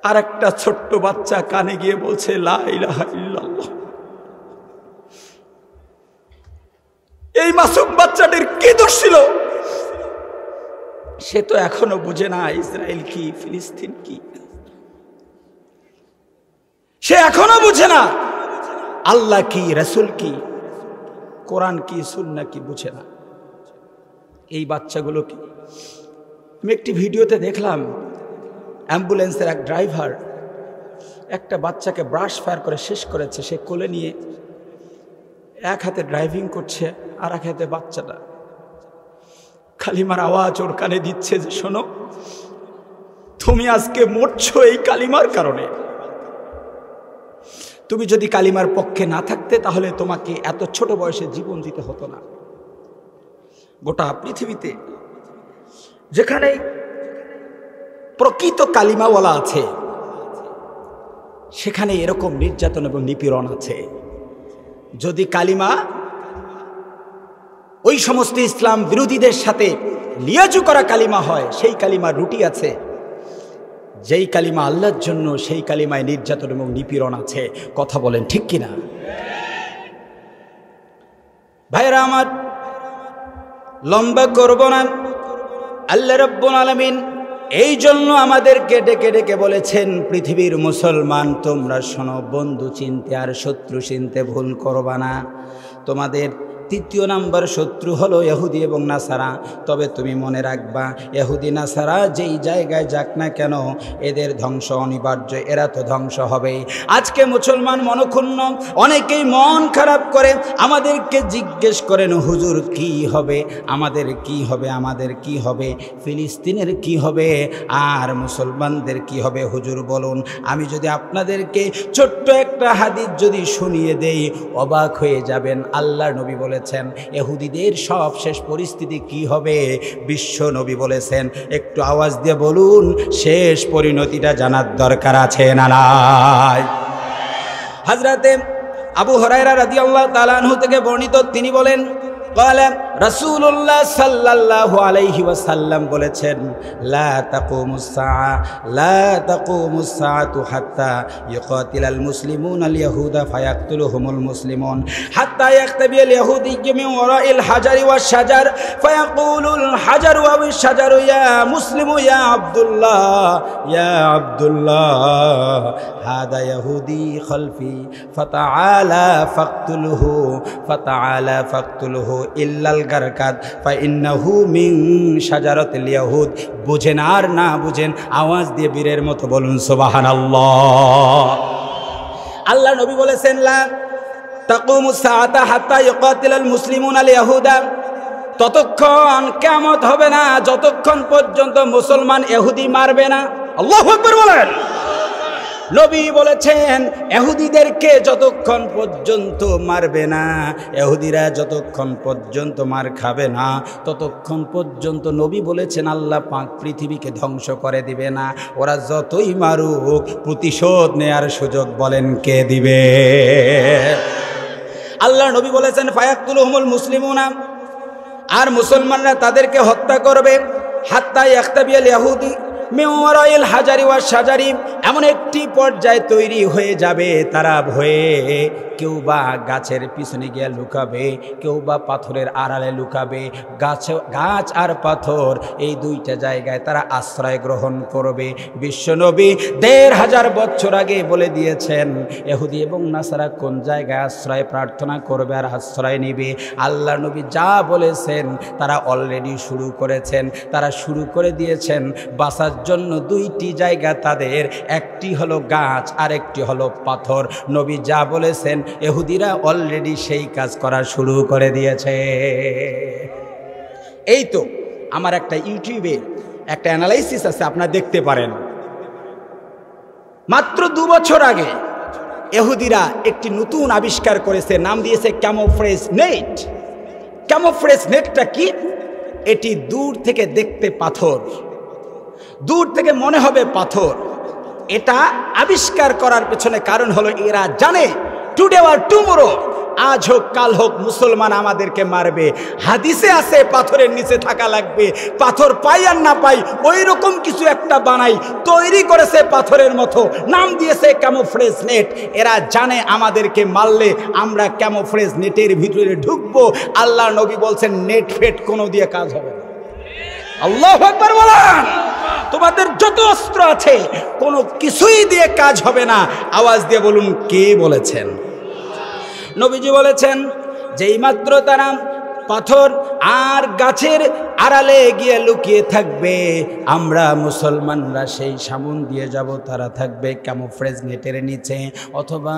আর একটা ছোট্ট বাচ্চা কানে গিয়ে বলছে লা ইলাহা ইল্লাল্লাহ। এই মাসুম বাচ্চাটির কি দোষ ছিল? সে তো এখনো বুঝে না ইসরায়েল কি, ফিলিস্তিন কি, সে এখনো বুঝে না আল্লাহ কি, রাসূল কি, কোরআন কি, সুন্নাহ কি, বুঝে না। এই বাচ্চাগুলো কি, আমি একটি ভিডিওতে দেখলাম অ্যাম্বুলেন্সের এক ড্রাইভার একটা বাচ্চাকে ব্রাশ ফায়ার করে শেষ করেছে, সে কোলে নিয়ে এক হাতে ড্রাইভিং করছে আর এক হাতে বাচ্চাটা কালিমার আওয়াজ ওর কানে দিচ্ছে যে শোনো তুমি আজকে মরছো এই কালিমার কারণে, তুমি যদি কালিমার পক্ষে না থাকতে তাহলে তোমাকে এত ছোট বয়সে জীবন দিতে হতো না। গোটা পৃথিবীতে যেখানে প্রকৃত কালিমাওয়ালা আছে সেখানে এরকম নির্যাতন এবং নিপীড়ন আছে। যদি কালিমা ওই সমস্ত ইসলাম বিরোধীদের সাথে লিয়াজু করা কালিমা হয়, সেই কালিমার রুটি আছে। যেই কালিমা আল্লাহর জন্য, সেই কালিমায় নির্যাতন এবং নিপীড়ন আছে। কথা বলেন ঠিক কিনা? ভাইরা আমার, লম্বা করব না। আল্লাহ রাব্বুল আলামিন এই জন্য আমাদেরকে ডেকে ডেকে বলেছেন, পৃথিবীর মুসলমান তোমরা শোনো, বন্ধু চিনতে আর শত্রু চিনতে ভুল করবা না। তোমাদের তৃতীয় নাম্বার শত্রু হলো ইহুদি এবং নাসারা। তবে তুমি মনে রাখবা, ইহুদি নাসারা যেই জায়গায় যাক না কেন, এদের ধ্বংস অনিবার্য, এরা তো ধ্বংস হবেই। আজকে মুসলমান মনক্ষুণ্ণ, অনেকেই মন খারাপ করে আমাদেরকে জিজ্ঞেস করেন, হুজুর কি হবে, আমাদের কি হবে, আমাদের কি হবে, ফিলিস্তিনের কি হবে, আর মুসলমানদের কি হবে হুজুর বলুন। আমি যদি আপনাদেরকে ছোট্ট একটা হাদিস যদি শুনিয়ে দেই, অবাক হয়ে যাবেন। আল্লাহর নবী বলেছেন ইহুদিদের সব শেষ পরিস্থিতি কি হবে, বিশ্ব নবী বলেছেন। একটু আওয়াজ দিয়ে বলুন, শেষ পরিণতিটা জানার দরকার আছে না নাই? হযরতে আবু হুরায়রা রাদিয়াল্লাহু তাআলা আনহু থেকে বর্ণিত, তিনি বলেন, قال رسول الله صلى الله عليه وسلم বলেছেন, لا تقوم الساعة لا تقوم الساعة حتى يقاتل المسلمون اليهود فيقتلهم المسلمون حتى يختبئ اليهودي من وراء الحجر والشجر فيقول الحجر أو الشجر يا مسلم يا عبد الله يا عبد الله هذا يهودي خلفي فتعالى فاقتله فتعالى فاقتله ইল্লাল গারকাদ ফাইন্নাহু মিন শাজারাতিল ইয়াহুদ। বুঝেন আর না বুঝেন, আওয়াজ দিয়ে বীরের মতো বলুন সুবহানাল্লাহ। আল্লাহ নবী বলেছেন, লা তাকুমুস সাআতা হাত্তা ইউকাতিলাল মুসলিমুনা আল ইয়াহুদা। ততক্ষণ কিয়ামত হবে না যতক্ষণ পর্যন্ত মুসলমান ইহুদি মারবে না। আল্লাহু আকবার বলেন। নবী বলেছেন, ইহুদিদেরকে যতক্ষণ পর্যন্ত মারবে না, ইহুদিরা যতক্ষণ পর্যন্ত মার খাবে না, ততক্ষণ পর্যন্ত নবী বলেছেন আল্লাহ পাক পৃথিবীকে ধ্বংস করে দিবে না। ওরা যতই মারুক, প্রতিশোধ নেয়ার সুযোগ বলেন কে দিবে? আল্লাহ নবী বলেছেন, ফায়াকতুলুহুমুল মুসলিমুনা, আর মুসলমানরা তাদেরকে হত্যা করবে। হাত্তা ইয়াখতাবিয়াল ইহুদি মিন ওয়ারাইল হাজারি ওয়াশ শাজারি, এমন একটি পর্যায় তৈরি হয়ে যাবে, তারা ভয়ে কেউ বা গাছের পিছনে গিয়ে লুকাবে, কেউ বা পাথরের আড়ালে লুকাবে। গাছ আর পাথর এই দুইটা জায়গায় তারা আশ্রয় গ্রহণ করবে। বিশ্বনবী ১৫০০ বছর আগে বলে দিয়েছেন ইহুদি এবং নাসারা কোন জায়গায় আশ্রয় প্রার্থনা করবে আর আশ্রয় নিবে। আল্লাহ নবী যা বলেছেন তারা অলরেডি শুরু করেছেন, তারা শুরু করে দিয়েছেন। বাঁচার জন্য দুইটি জায়গা তাদের, একটি হলো গাছ আর একটি হলো পাথর। নবী যা বলেছেন ইহুদিরা অলরেডি সেই কাজ করা শুরু করে দিয়েছে। এই তো আমার একটা ইউটিউবে একটা অ্যানালাইসিস আছে, আপনারা দেখতে পারেন। মাত্র ২ বছর আগে ইহুদিরা একটি নতুন আবিষ্কার করেছে, নাম দিয়েছে ক্যামোফ্লেজ নেট। ক্যামোফ্লেজ নেটটা কি? এটি দূর থেকে দেখতে পাথর, দূর থেকে মনে হবে পাথর। এটা আবিষ্কার করার পেছনে কারণ হলো এরা জানে টুডে আর টুমরো, আজ হোক কাল হোক মুসলমান আমাদেরকে মারবে। হাদিসে আছে পাথরের নিচে থাকা লাগবে, পাথর পাই আর না পাই ওই রকম কিছু একটা বানাই, তৈরি করেছে পাথরের মতো, নাম দিয়েছে ক্যামোফ্লেজ নেট। এরা জানে আমাদেরকে মারলে আমরা ক্যামোফ্লেজ নেটের ভিতরে ঢুকবো। আল্লাহ নবী বলছেন নেট ফেট কোনো দিয়ে কাজ হবে না। আল্লাহু আকবার বলেন। তোমাদের যত অস্ত্র আছে কোনো কিছুই দিয়ে কাজ হবে না। আওয়াজ দিয়ে বলুন কে বলেছেন? নবীজি বলেছেন, যেই মাত্র তারা পাথর আর গাছের আড়ালে গিয়ে লুকিয়ে থাকবে, আমরা মুসলমানরা সেই সামন দিয়ে যাব। তারা থাকবে ক্যামোফ্লেজ নেটের নিচে, অথবা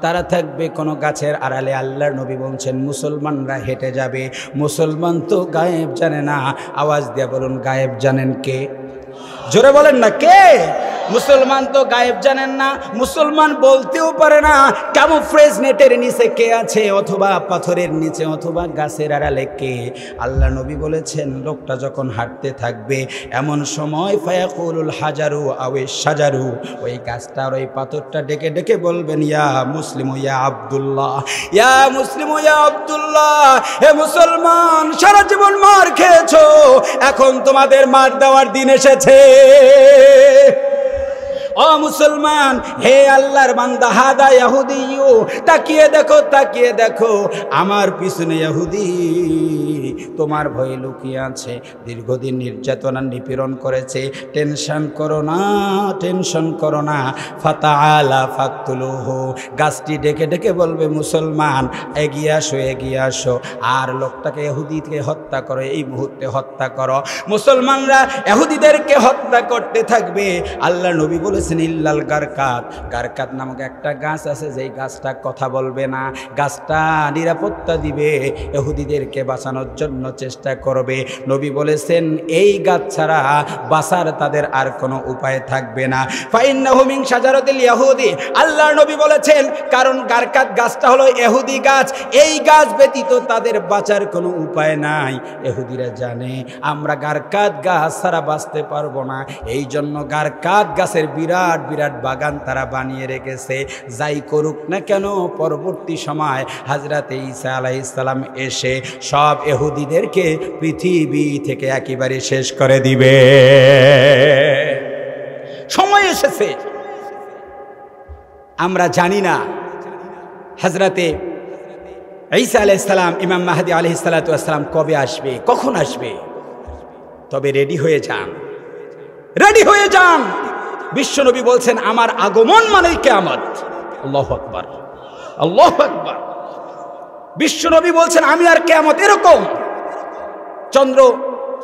তারা থাকবে কোনো গাছের আড়ালে। আল্লাহর নবী বলছেন মুসলমানরা হেঁটে যাবে। মুসলমান তো গায়েব জানে না। আওয়াজ দিয়ে বলুন গায়েব জানেন কে? জোরে বলেন না কে? মুসলমান তো গায়েব জানেন না, মুসলমান বলতেও পারে না ক্যামোফ্লেজ নেটের নিচে কে আছে, অথবা পাথরের নিচে, অথবা গাছের আড়ালে কে। আল্লাহ নবী বলেছেন লোকটা যখন হাঁটতে থাকবে, এমন সময় ফায়াকুলুল হাজারু আওয়াশ শাজারু, ওই গাছটা আর ওই পাথরটা ডেকে ডেকে বলবেন, ইয়া মুসলিম ইয়া আব্দুল্লাহ, ইয়া মুসলিম ইয়া আব্দুল্লাহ। হে মুসলমান, সারা জীবন মার খেয়েছো, এখন তোমাদের মার দেওয়ার দিন এসেছে। ও মুসলমান, হে আল্লাহর বান্দা, হাদা ইহুদিয়্যু, তাকিয়ে দেখো আমার পিছনে ইহুদি তোমার ভয়ে লুকিয়ে আছে, দীর্ঘদিন নির্যাতন আর নিপীড়ন করেছে। টেনশন করো না, ফাতাআলা ফাকতুলুহু, গাছটি ডেকে ডেকে বলবে মুসলমান এগিয়ে আসো, আর লোকটাকে ইহুদিকে হত্যা করো, এই মুহূর্তে হত্যা করো। মুসলমানরা ইহুদিদেরকে হত্যা করতে থাকবে। আল্লাহ নবী বলেছেন ইল্লাল গারকাত নামক একটা গাছ আছে, যেই গাছটা কথা বলবে না, গাছটা নিরাপত্তা দিবে, ইহুদিদেরকে বাঁচানোর জন্য চেষ্টা করবে। নবী বলেছেন এই গাছ ছাড়া বাঁচার তাদের আর কোনো উপায় থাকবে না। ফাইন্নাহু মিন শাজারাতিল ইহুদি, আল্লাহর নবী বলেছেন কারণ গারকাত গাছটা হলো ইহুদি গাছ, এই গাছ ব্যতীত তাদের বাঁচার কোনো উপায় নাই। ইহুদিরা জানে আমরা গারকাত গাছ ছাড়া বাঁচতে পারবো না, এই জন্য গারকাত গাছের বিরাট বিরাট বাগান তারা বানিয়ে রেখেছে। যাই করুক না কেন, পরবর্তী সময় হযরত ঈসা আলাইহিস সালাম এসে সব ইহুদিদেরকে পৃথিবী থেকে একেবারে শেষ করে দিবে। সময় এসেছে, আমরা জানি না হযরতে ঈসা আলাইহিস সালাম, ইমাম মাহদী আলাইহিস সালাতু ওয়াস সালাম কবে আসবে, কখন আসবে। তবে রেডি হয়ে যান। বিশ্বনবী বলছেন আমার আগমন মানেই কিয়ামত। আল্লাহু আকবার, আল্লাহু আকবার। বিশ্বনবী বলছেন আমি আর কিয়ামত এরকম, চন্দ্র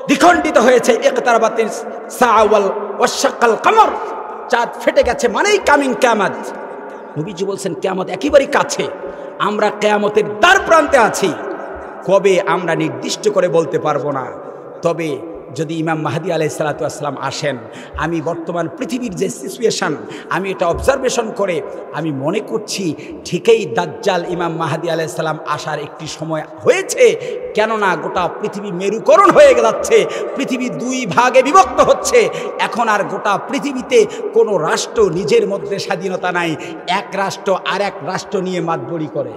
দ্বিখণ্ডিত হয়েছে, ইকতারাবাতিস সাআ ওয়াশাক্কাল কমর, চাঁদ ফেটে গেছে মানেই কামিং কিয়ামত। নবীজি বলছেন কিয়ামত একেবারেই কাছে, আমরা কিয়ামতের দ্বার প্রান্তে আছি। কবে আমরা নির্দিষ্ট করে বলতে পারবো না, তবে যদি ইমাম মাহদী আলাইহিস সালাতু ওয়াস সালাম আসেন, আমি বর্তমান পৃথিবীর যে সিচুয়েশন আমি এটা অবজারভেশন করে আমি মনে করছি ঠিকই দাজ্জাল ইমাম মাহদী আলাইহিস সালাম আসার একটি সময় হয়েছে। কেননা গোটা পৃথিবী মেরুকরণ হয়ে যাচ্ছে, পৃথিবী দুই ভাগে বিভক্ত হচ্ছে। এখন আর গোটা পৃথিবীতে কোনো রাষ্ট্র নিজের মধ্যে স্বাধীনতা নাই, এক রাষ্ট্র আর এক রাষ্ট্র নিয়ে মাতবরি করে।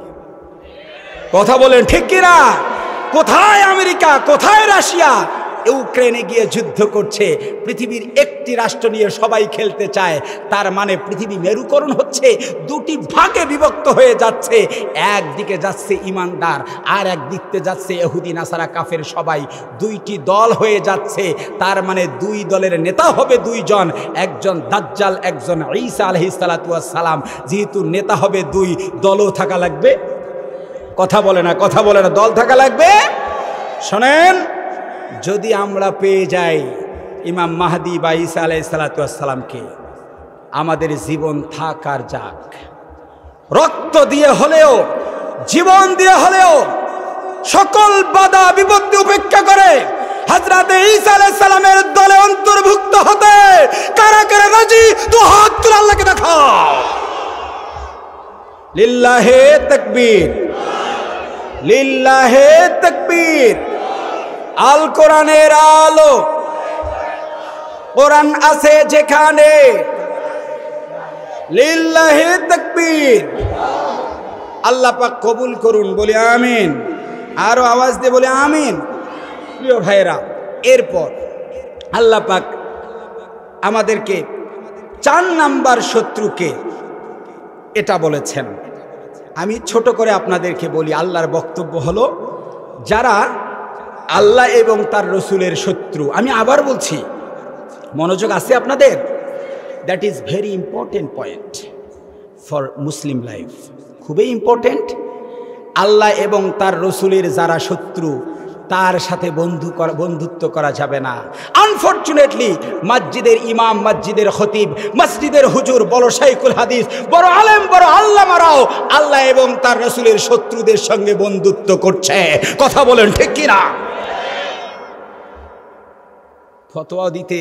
কথা বলেন ঠিক কিনা? কোথায় আমেরিকা, কোথায় রাশিয়া ইউক্রেনে গিয়ে যুদ্ধ করছে, পৃথিবীর একটি রাষ্ট্র নিয়ে সবাই খেলতে চায়। তার মানে পৃথিবী মেরুকরণ হচ্ছে, দুটি ভাগে বিভক্ত হয়ে যাচ্ছে। একদিকে যাচ্ছে ইমানদার, আর একদিকে যাচ্ছে ইহুদি নাসারা কাফের, সবাই দুইটি দল হয়ে যাচ্ছে। তার মানে দুই দলের নেতা হবে দুইজন, একজন দাজ্জাল, একজন ঈসা আলাইহিস সালাতু ওয়াস সালাম। যেহেতু নেতা হবে দুই, দলও থাকা লাগবে। কথা বলে না, দল থাকা লাগবে। শোনেন, যদি আমরা পেয়ে যাই ইমাম মাহদী বা ঈসা আলাইহিস সালাতু ওয়াস সালামকে, আমাদের জীবন থাক আর যাক, রক্ত দিয়ে হলেও, জীবন দিয়ে হলেও, সকল বাধা বিপত্তি উপেক্ষা করে হযরতে ঈসা আলাইহিস সালামের দলে অন্তর্ভুক্ত হতে কারা কারা রাজি? তো হাত তুলে আল্লাহকে দেখাও। লিল্লাহে তাকবীর, লিল্লাহে তাকবীর। আল কোরআনের আলো, কোরআন আছে যেখানে, লিল্লাহি তাকবীর। আল্লাহ পাক কবুল করুন, বলি আমিন। আরো আওয়াজ দিয়ে বলি আমিন। প্রিয় ভাইরা, এরপর আল্লাহ পাক আমাদেরকে 4 নাম্বার শত্রুকে এটা বলেছেন। আমি ছোট করে আপনাদেরকে বলি, আল্লাহর বক্তব্য হলো যারা আল্লাহ এবং তার রসুলের শত্রু। আমি আবার বলছি, মনোযোগ আছে আপনাদের? That is very important point for Muslim life, খুবই ইম্পর্টেন্ট। আল্লাহ এবং তার রসুলের যারা শত্রু, তার সাথে বন্ধুত্ব করা যাবে না। আনফরচুনেটলি মসজিদের ইমাম, মসজিদের খতিব, মসজিদের হুজুর, বড় শাইখুল হাদিস, বড় আলেম, বড় আল্লামারাও আল্লাহ এবং তার রসুলের শত্রুদের সঙ্গে বন্ধুত্ব করছে। কথা বলেন ঠিক কিনা? ফতোয়া দিতে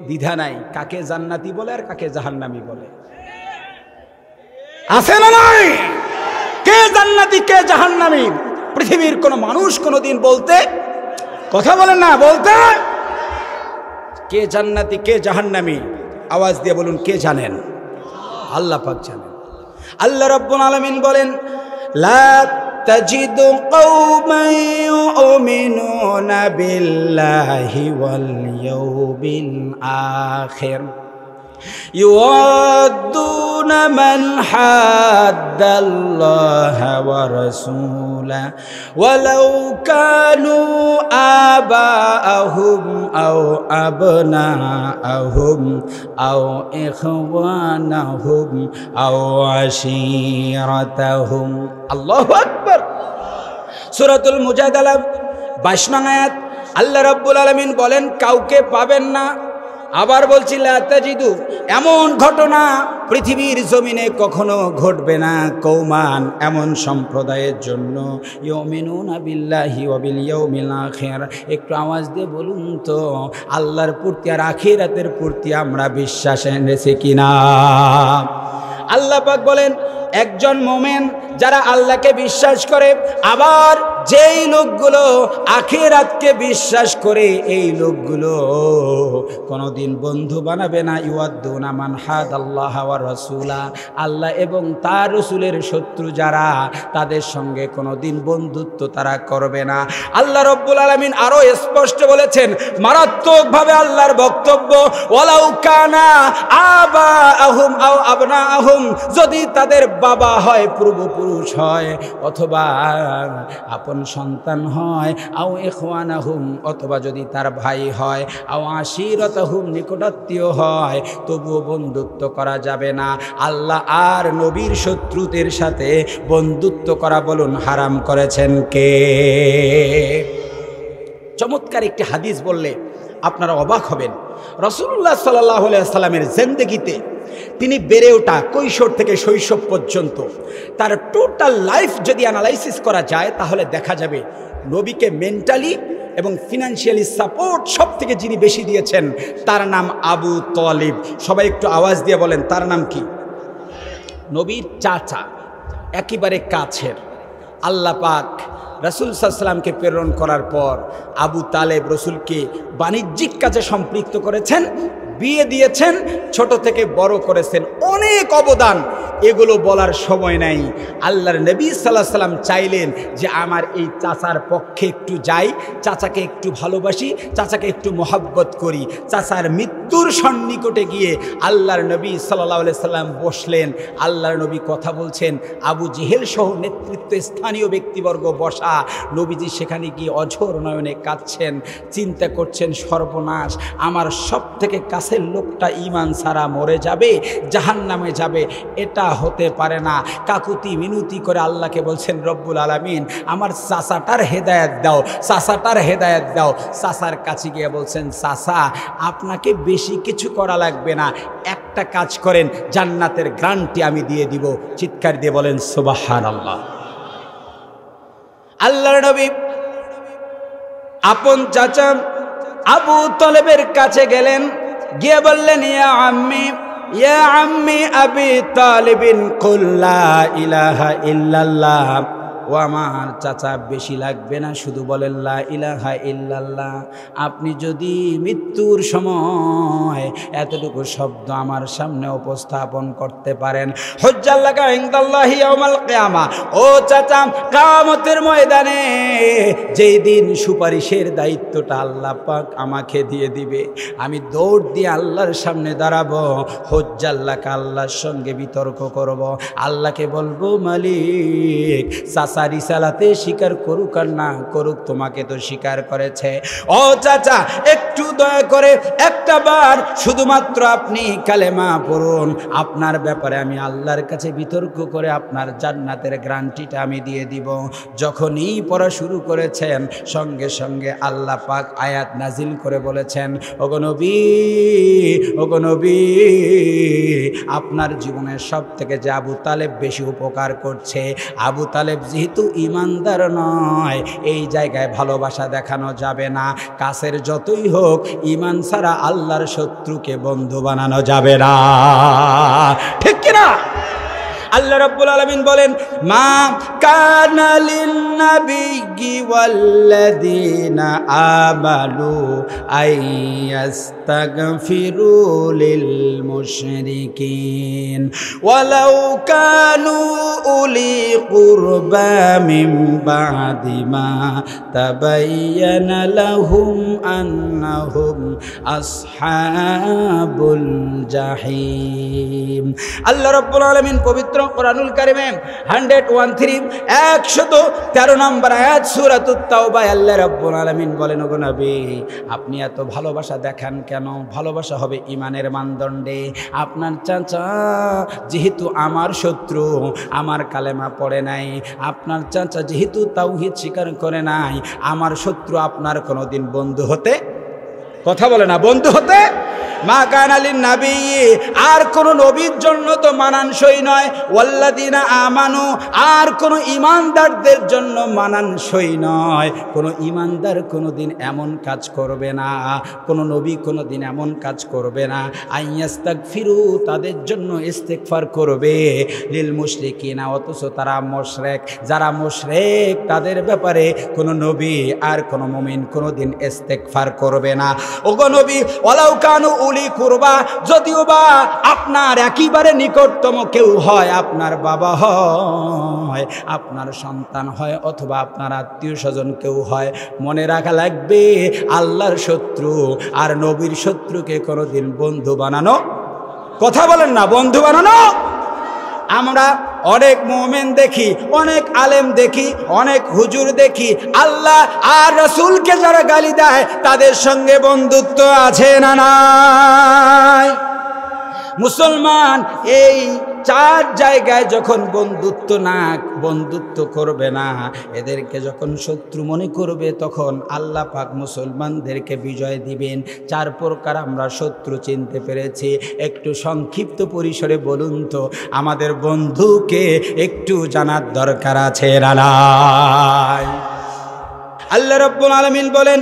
দ্বিধা নাই, কাকে জান্নাতি বলে আর কাকে জাহান্নামী বলে। আছে না নাই? কে জান্নাতি কে জাহান্নামী পৃথিবীর কোন মানুষ কোনদিন বলতে, কথা বলেন না, বলতে কে জান্নাতি কে জাহান্নামী আওয়াজ দিয়ে বলুন, কে জানেন? আল্লাহ পাক জানেন। আল্লাহ রাব্বুল আলামিন বলেন, লা তাজিদু কওমান ইউমিনুনা বিল্লাহি ওয়াল ইয়াউমিল আখির يودون من حاد الله ورسوله ولو كانوا آباءهم أو أبناءهم أو إخوانهم أو عشيرتهم الله أكبر سورة المجادلة 22 নং আয়াত আল্লাহ রাব্বুল আলামিন বলেন কাউকে পাবেন না। আবার বলছি লা তাজিদু, এমন ঘটনা পৃথিবীর জমিনে কখনো ঘটবে না কওমান, এমন সম্প্রদায়ের জন্য ইউমিনুনা বিল্লাহি ওয়া বিল ইয়াউমিল আখির। একটু আওয়াজ দিয়ে বলুন তো আল্লাহর প্রতি আর আখিরাতের প্রতি আমরা বিশ্বাস এনেছি কিনা? আল্লাহ পাক বলেন একজন মুমিন যারা আল্লাহকে বিশ্বাস করে, আবার যেই লোকগুলো আখিরাতকে বিশ্বাস করে এই লোকগুলো কোনোদিন বন্ধু বানাবে না। ইউয়াদ্দুনা মান হাদাল্লাহ ওয়া রাসূলা, আল্লাহ এবং তার রাসূলের শত্রু যারা তাদের সঙ্গে কোনোদিন বন্ধুত্ব তারা করবে না। আল্লাহ রাব্বুল আলামিন আরো স্পষ্ট বলেছেন মারাত্মকভাবে আল্লাহর বক্তব্য, ওয়ালাউ কানা আবাআহুম আও আবনাআহুম, যদি তাদের বাবা হয়, পূর্বপুরুষ হয়, অথবা আপন সন্তান হয়, আও ইখওয়ানাহুম, অথবা যদি তার ভাই হয়, আও আশিরাতাহুম, নিকটাত্মীয় হয়, তবুও বন্ধুত্ব করা যাবে না। আল্লাহ আর নবীর শত্রুদের সাথে বন্ধুত্ব করা বলুন হারাম করেছেন কে? চমৎকার একটি হাদিস বললে আপনারা অবাক হবেন। রাসূলুল্লাহ সাল্লাল্লাহু আলাইহি ওয়াসাল্লামের জিন্দেগিতে তিনি বেড়ে ওঠা কৈশোর থেকে শৈশব পর্যন্ত তার টোটাল লাইফ যদি অ্যানালাইসিস করা যায় তাহলে দেখা যাবে নবীকে মেন্টালি এবং ফিনান্সিয়ালি সাপোর্ট সব থেকে যিনি বেশি দিয়েছেন তার নাম আবু তালিব। সবাই একটু আওয়াজ দিয়ে বলেন তার নাম কি? নবীর চাচা, একেবারে কাছের। আল্লাহ পাক রাসূল সাল্লাল্লাহু আলাইহি ওয়াসাল্লামকে প্রেরণ করার পর আবু তালেব রাসূলকে বাণিজ্যিক কাজে সম্পৃক্ত করেছেন, বিয়ে দিয়েছেন, ছোট থেকে বড় করেছেন, অনেক অবদান। এগুলো বলার সময় নাই। আল্লাহর নবী সাল্লাল্লাহু আলাইহি ওয়াসাল্লাম চাইলেন যে আমার এই চাচার পক্ষে একটু যাই, চাচাকে একটু ভালোবাসি, চাচাকে একটু মহব্বত করি। চাচার মৃত্যুর সন্নিকটে গিয়ে আল্লাহর নবী সাল্লাল্লাহু আলাইহি ওয়াসাল্লাম বসলেন। আল্লাহর নবী কথা বলছেন, আবু জেহেল সহ নেতৃত্ব স্থানীয় ব্যক্তিবর্গ বসা। নবীজি সেখানে গিয়ে অঝোর নয়নে কাঁদছেন, চিন্তা করছেন সর্বনাশ, আমার সব থেকে কাছের লোকটা ঈমান ছাড়া মরে যাবে, জাহান্নামে যাবে, এটা হতে পারে না। কাকুতি মিনতি করে আল্লাহকে বলছেন রব্বুল আলামিন আমার চাচাটার হেদায়েত দাও, চাচাটার হেদায়েত দাও। চাচার কাছে গিয়ে বলছেন চাচা আপনাকে বেশি কিছু করা লাগবে না, একটা কাজ করেন, জান্নাতের গ্যারান্টি আমি দিয়ে দিব। চিৎকার দিয়ে বলেন সুবহানাল্লাহ। আল্লাহর নবী আপন চাচা আবু তালেবের কাছে গেলেন, গিয়ে বললেন ইয়া আম্মি আবি তালিবিন কুল লা ইলাহা ইল্লাল্লাহ। ও আমার চাচা বেশি লাগবে না, শুধু বলেন লা ইলাহা ইল্লাল্লাহ। আপনি যদি মৃত্যুর সময় এতটুকু শব্দ আমার সামনে উপস্থাপন করতে পারেন, হুজ্জাল লাকা ইনদাল্লাহি ইয়াউমাল কিয়ামা। ও চাচা কিয়ামতের ময়দানে যেই দিন সুপারিশের দায়িত্বটা আল্লাহ পাক আমাকে দিয়ে দিবে, আমি দৌড় দিয়ে আল্লাহর সামনে দাঁড়াবো, হুজ্জাল লাকা আল্লাহর সঙ্গে বিতর্ক করব, আল্লাহকে বলবো মালিক চাচা রিসালাতে স্বীকার করুক আর না করুক তোমাকে তো স্বীকার করেছে। ও চাচা একটু দয়া করে একটা বার শুধুমাত্র আপনি কালেমা পড়ুন, আপনার ব্যাপারে আমি আল্লাহর কাছে বিতর্ক করে আপনার জান্নাতের গ্যারান্টিটা আমি দিয়ে দিব। যখনই পড়া শুরু করেছেন সঙ্গে সঙ্গে আল্লাহ পাক আয়াত নাজিল করে বলেছেন ওগো নবী, ওগো নবী, আপনার জীবনের সব থেকে যে আবু তালেব বেশি উপকার করছে, আবু তালেব যেহেতু ইমানদার নয়, এই জায়গায় ভালোবাসা দেখানো যাবে না। কাছের যতই হোক ইমান ছাড়া আল্লাহর শত্রুকে বন্ধু বানানো যাবে না, ঠিক কিনা? আল্লাহ রাব্বুল আলামিন বলেন মা কানা লিন-নাবিয়্যি ওয়াল্লাযীনা আমানু আইয়াস্তাগফিরু লিল মুশরিকিন ওয়ালাউ কানু উলি কুরবা মিন বাদি মা তাবায়্যানা লাহুম আন্নাহুম আসহাবুল জাহিম। আল্লাহ রাব্বুল আলামিন পবিত্র কোরআনুল কারীমে 113 নম্বর আয়াত সূরাতুত তাওবায় আল্লাহ রাব্বুল আলামিন বলেন, ওগো নবী আপনি এত ভালোবাসা দেখান কেন? ভালোবাসা হবে ঈমানের মানদণ্ডে। আপনার চাচা যেহেতু আমার শত্রু, আমার কালেমা পড়ে নাই, আপনার চাচা যেহেতু তাওহীদ স্বীকার করে নাই, আমার শত্রু আপনার কোনোদিন বন্ধু হতে, কথা বলে না, বন্ধু হতে মা কানা লিন-নাবিয়্যি, আর কোন নবীর জন্য তো মানানসই নয়। ওয়াল্লাযীনা আমানু, আর কোন ঈমানদারদের জন্য মানানসই নয়। কোন ঈমানদার কোনদিন এমন কাজ করবে না, কোন নবী কোনদিন এমন কাজ করবে না আইয়াস্তাগফিরু, তাদের জন্য ইস্তেগফার করবে লিল মুশরিকিনা, অথচ তারা মুশরিক। যারা মুশরিক তাদের ব্যাপারে কোন নবী আর কোন মুমিন কোনদিন ইস্তেগফার করবে না। ওগো নবী ওয়ালাউ কানু উলি কুরবা, যদিও বা আপনার একেবারে নিকটতম কেউ হয়, আপনার বাবা হয়, আপনার সন্তান হয়, অথবা আপনার আত্মীয় স্বজন কেউ হয়, মনে রাখা লাগবে আল্লাহর শত্রু আর নবীর শত্রুকে কোনোদিন বন্ধু বানানো, কথা বলেন না, বন্ধু বানানো। আমরা অনেক মুমিন দেখি, অনেক আলেম দেখি, অনেক হুজুর দেখি, আল্লাহ আর রাসূলকে যারা গালি দেয় তাদের সঙ্গে বন্ধুত্ব আছে না নাই? মুসলমান এই চার জায়গায় যখন বন্ধুত্ব করবে না, এদেরকে যখন শত্রু মনে করবে, তখন আল্লাহ পাক মুসলমানদেরকে বিজয় দিবেন। চার প্রকার আমরা শত্রু চিনতে পেরেছি। একটু সংক্ষিপ্ত পরিসরে বলুন তো, আমাদের বন্ধুকে একটু জানার দরকার আছে না নাই? আল্লাহ রাব্বুল আলামিন বলেন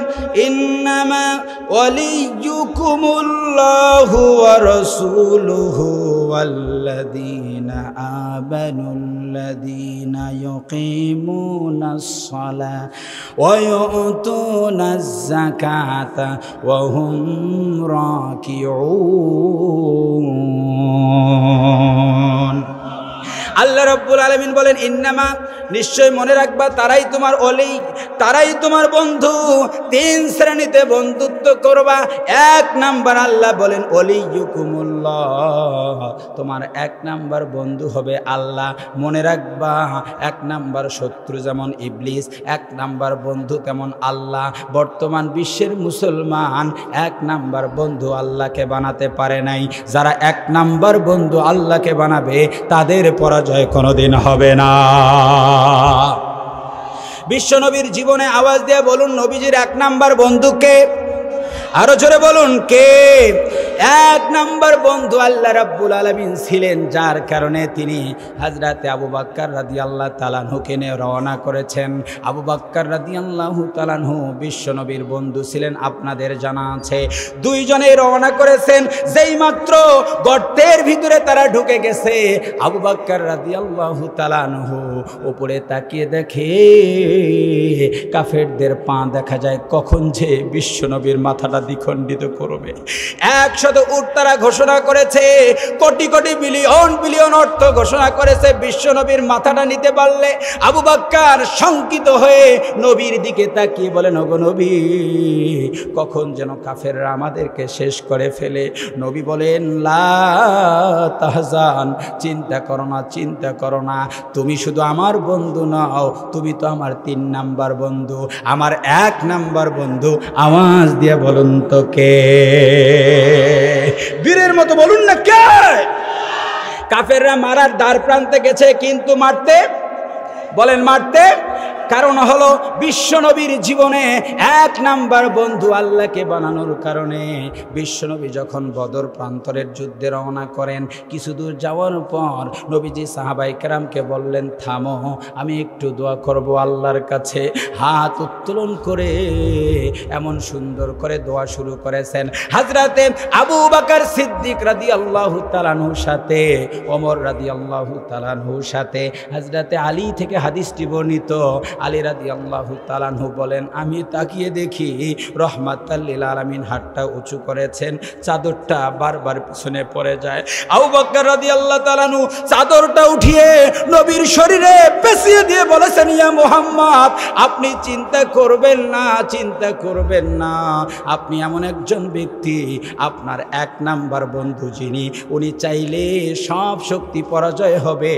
ইন্নামা ওয়ালিয়্যুকুমুল্লাহু ওয়া রাসূলুহু ওয়াল্লাযীনা আমানুল্লাযীনা ইউকিমুনাস সালাতা ওয়া ইউতুনাজ যাকাতা ওয়া হুম রাকিউন। আল্লাহ রাব্বুল আলামিন বলেন ইন্নামা, নিশ্চয় মনে রাখবা, তারাই তোমার ওলি, তারাই তোমার বন্ধু। তিন শ্রেণীতে বন্ধুত্ব করবা। এক নাম্বার আল্লাহ বলেন ওলিয়্যুকুমুল্লাহ, তোমার এক নাম্বার বন্ধু হবে আল্লাহ। মনে রাখবা, এক নাম্বার শত্রু যেমন ইবলিস, এক নাম্বার বন্ধু তেমন আল্লাহ। বর্তমান বিশ্বের মুসলমান এক নাম্বার বন্ধু আল্লাহকে বানাতে পারে নাই। যারা এক নাম্বার বন্ধু আল্লাহকে বানাবে তাদের পরাজয় কোনোদিন হবে না। বিশ্ব নবীর জীবনে আওয়াজ দিয়ে বলুন, নবীজির এক নাম্বার বন্ধু কে? আরো জোরে বলুন, কে? এক নাম্বার বন্ধু আল্লাহ রাব্বুল আলামিন ছিলেন, যার কারণে তিনি হযরতে আবু বকর রাদিয়াল্লাহু তাআলা আনহুকে নিয়ে রওনা করেছেন। আবু বকর রাদিয়াল্লাহু তাআলা আনহু বিশ্ব নবীর বন্ধু ছিলেন, আপনাদের জানা আছে। দুইজনে রওনা করেছেন, যেই মাত্র গর্তের ভিতরে তারা ঢুকে গেছে, আবু বকর রাদিয়াল্লাহু তাআলা আনহু উপরে তাকিয়ে দেখে কাফেরদের পা দেখা যায়, কখন যে বিশ্ব নবীর মাথাটা দ্বিখণ্ডিত করবে। 100 উট তারা ঘোষণা করেছে, কোটি কোটি বিলিয়ন বিলিয়ন অর্থ ঘোষণা করেছে, বিশ্ব নবীর মাথাটা নিতে পারলে। আবু বকর শঙ্কিত হয়ে নবীর দিকে তাকিয়ে বলেন, ওগো নবী, কখন যেন কাফেররা আমাদেরকে শেষ করে ফেলে। নবী বলেন, লা তাহজান, চিন্তা করো না, চিন্তা করো না, তুমি শুধু আমার বন্ধু নও, তুমি তো আমার 3 নাম্বার বন্ধু, আমার 1 নাম্বার বন্ধু। আওয়াজ দিয়ে বলুন তো কে? বীরের মতো বলুন না, কে? কাফেররা মারার দ্বার প্রান্তে গেছে, কিন্তু মারতে, বলেন মারতে, কারণ হলো বিশ্বনবীর জীবনে এক নাম্বার বন্ধু আল্লাহকে বানানোর কারণে বিশ্বনবী যখন বদর প্রান্তরের যুদ্ধে রওনা করেন, কিছু দূর যাওয়ার পর নবীজি সাহাবায়ে কেরামকে বললেন, থামো, আমি একটু দোয়া করব আল্লাহর কাছে। হাত উত্তোলন করে এমন সুন্দর করে দোয়া শুরু করেছেন। হযরতে আবু বকর সিদ্দিক রাদিয়াল্লাহু তাআলা আনহুর সাথে, ওমর রাদিয়াল্লাহু তাআলা আনহুর সাথে হযরতে আলী থেকে হাদিসটি বর্ণিত। আলী রাদিয়াল্লাহু তাআলা আনহু বলেন, আমি তাকিয়ে দেখি রহমাতাল লিল আলামিন হাতটা উঁচু করেছেন, চাদরটা বারবার পিছনে পড়ে যায়। আবু বকর রাদিয়াল্লাহু তাআলা আনহু চাদরটা উঠিয়ে নবীর শরীরে পেঁচিয়ে দিয়ে বলেছেন, ইয়া মুহাম্মদ, আপনি চিন্তা করবেন না, চিন্তা করবেন না, আপনি এমন একজন ব্যক্তি, আপনার এক নাম্বার বন্ধু যিনি, উনি চাইলে সব শক্তি পরাজয় হবে,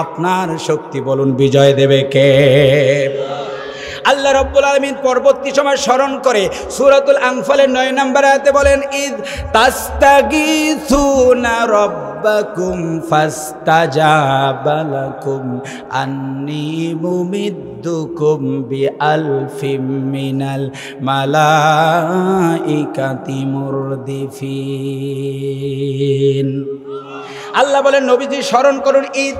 আপনার শক্তি বলুন বিজয় দেবে কে? আল্লাহ রাব্বুল আলামিন পরবর্তী সময় স্মরণ করে সূরাতুল আনফালের 9 নম্বর আয়াতে বলেন, ইদ তাস্তাগীসুনা রাব্বাকুম ফাস্তাজাবা লাকুম আন্নী মুমিদ্দুকুম বিআলফিম মিনাল মালাইকাতি মুরদিফিন। আল্লাহ বলেন, নবীজি স্মরণ করুন ঈদ।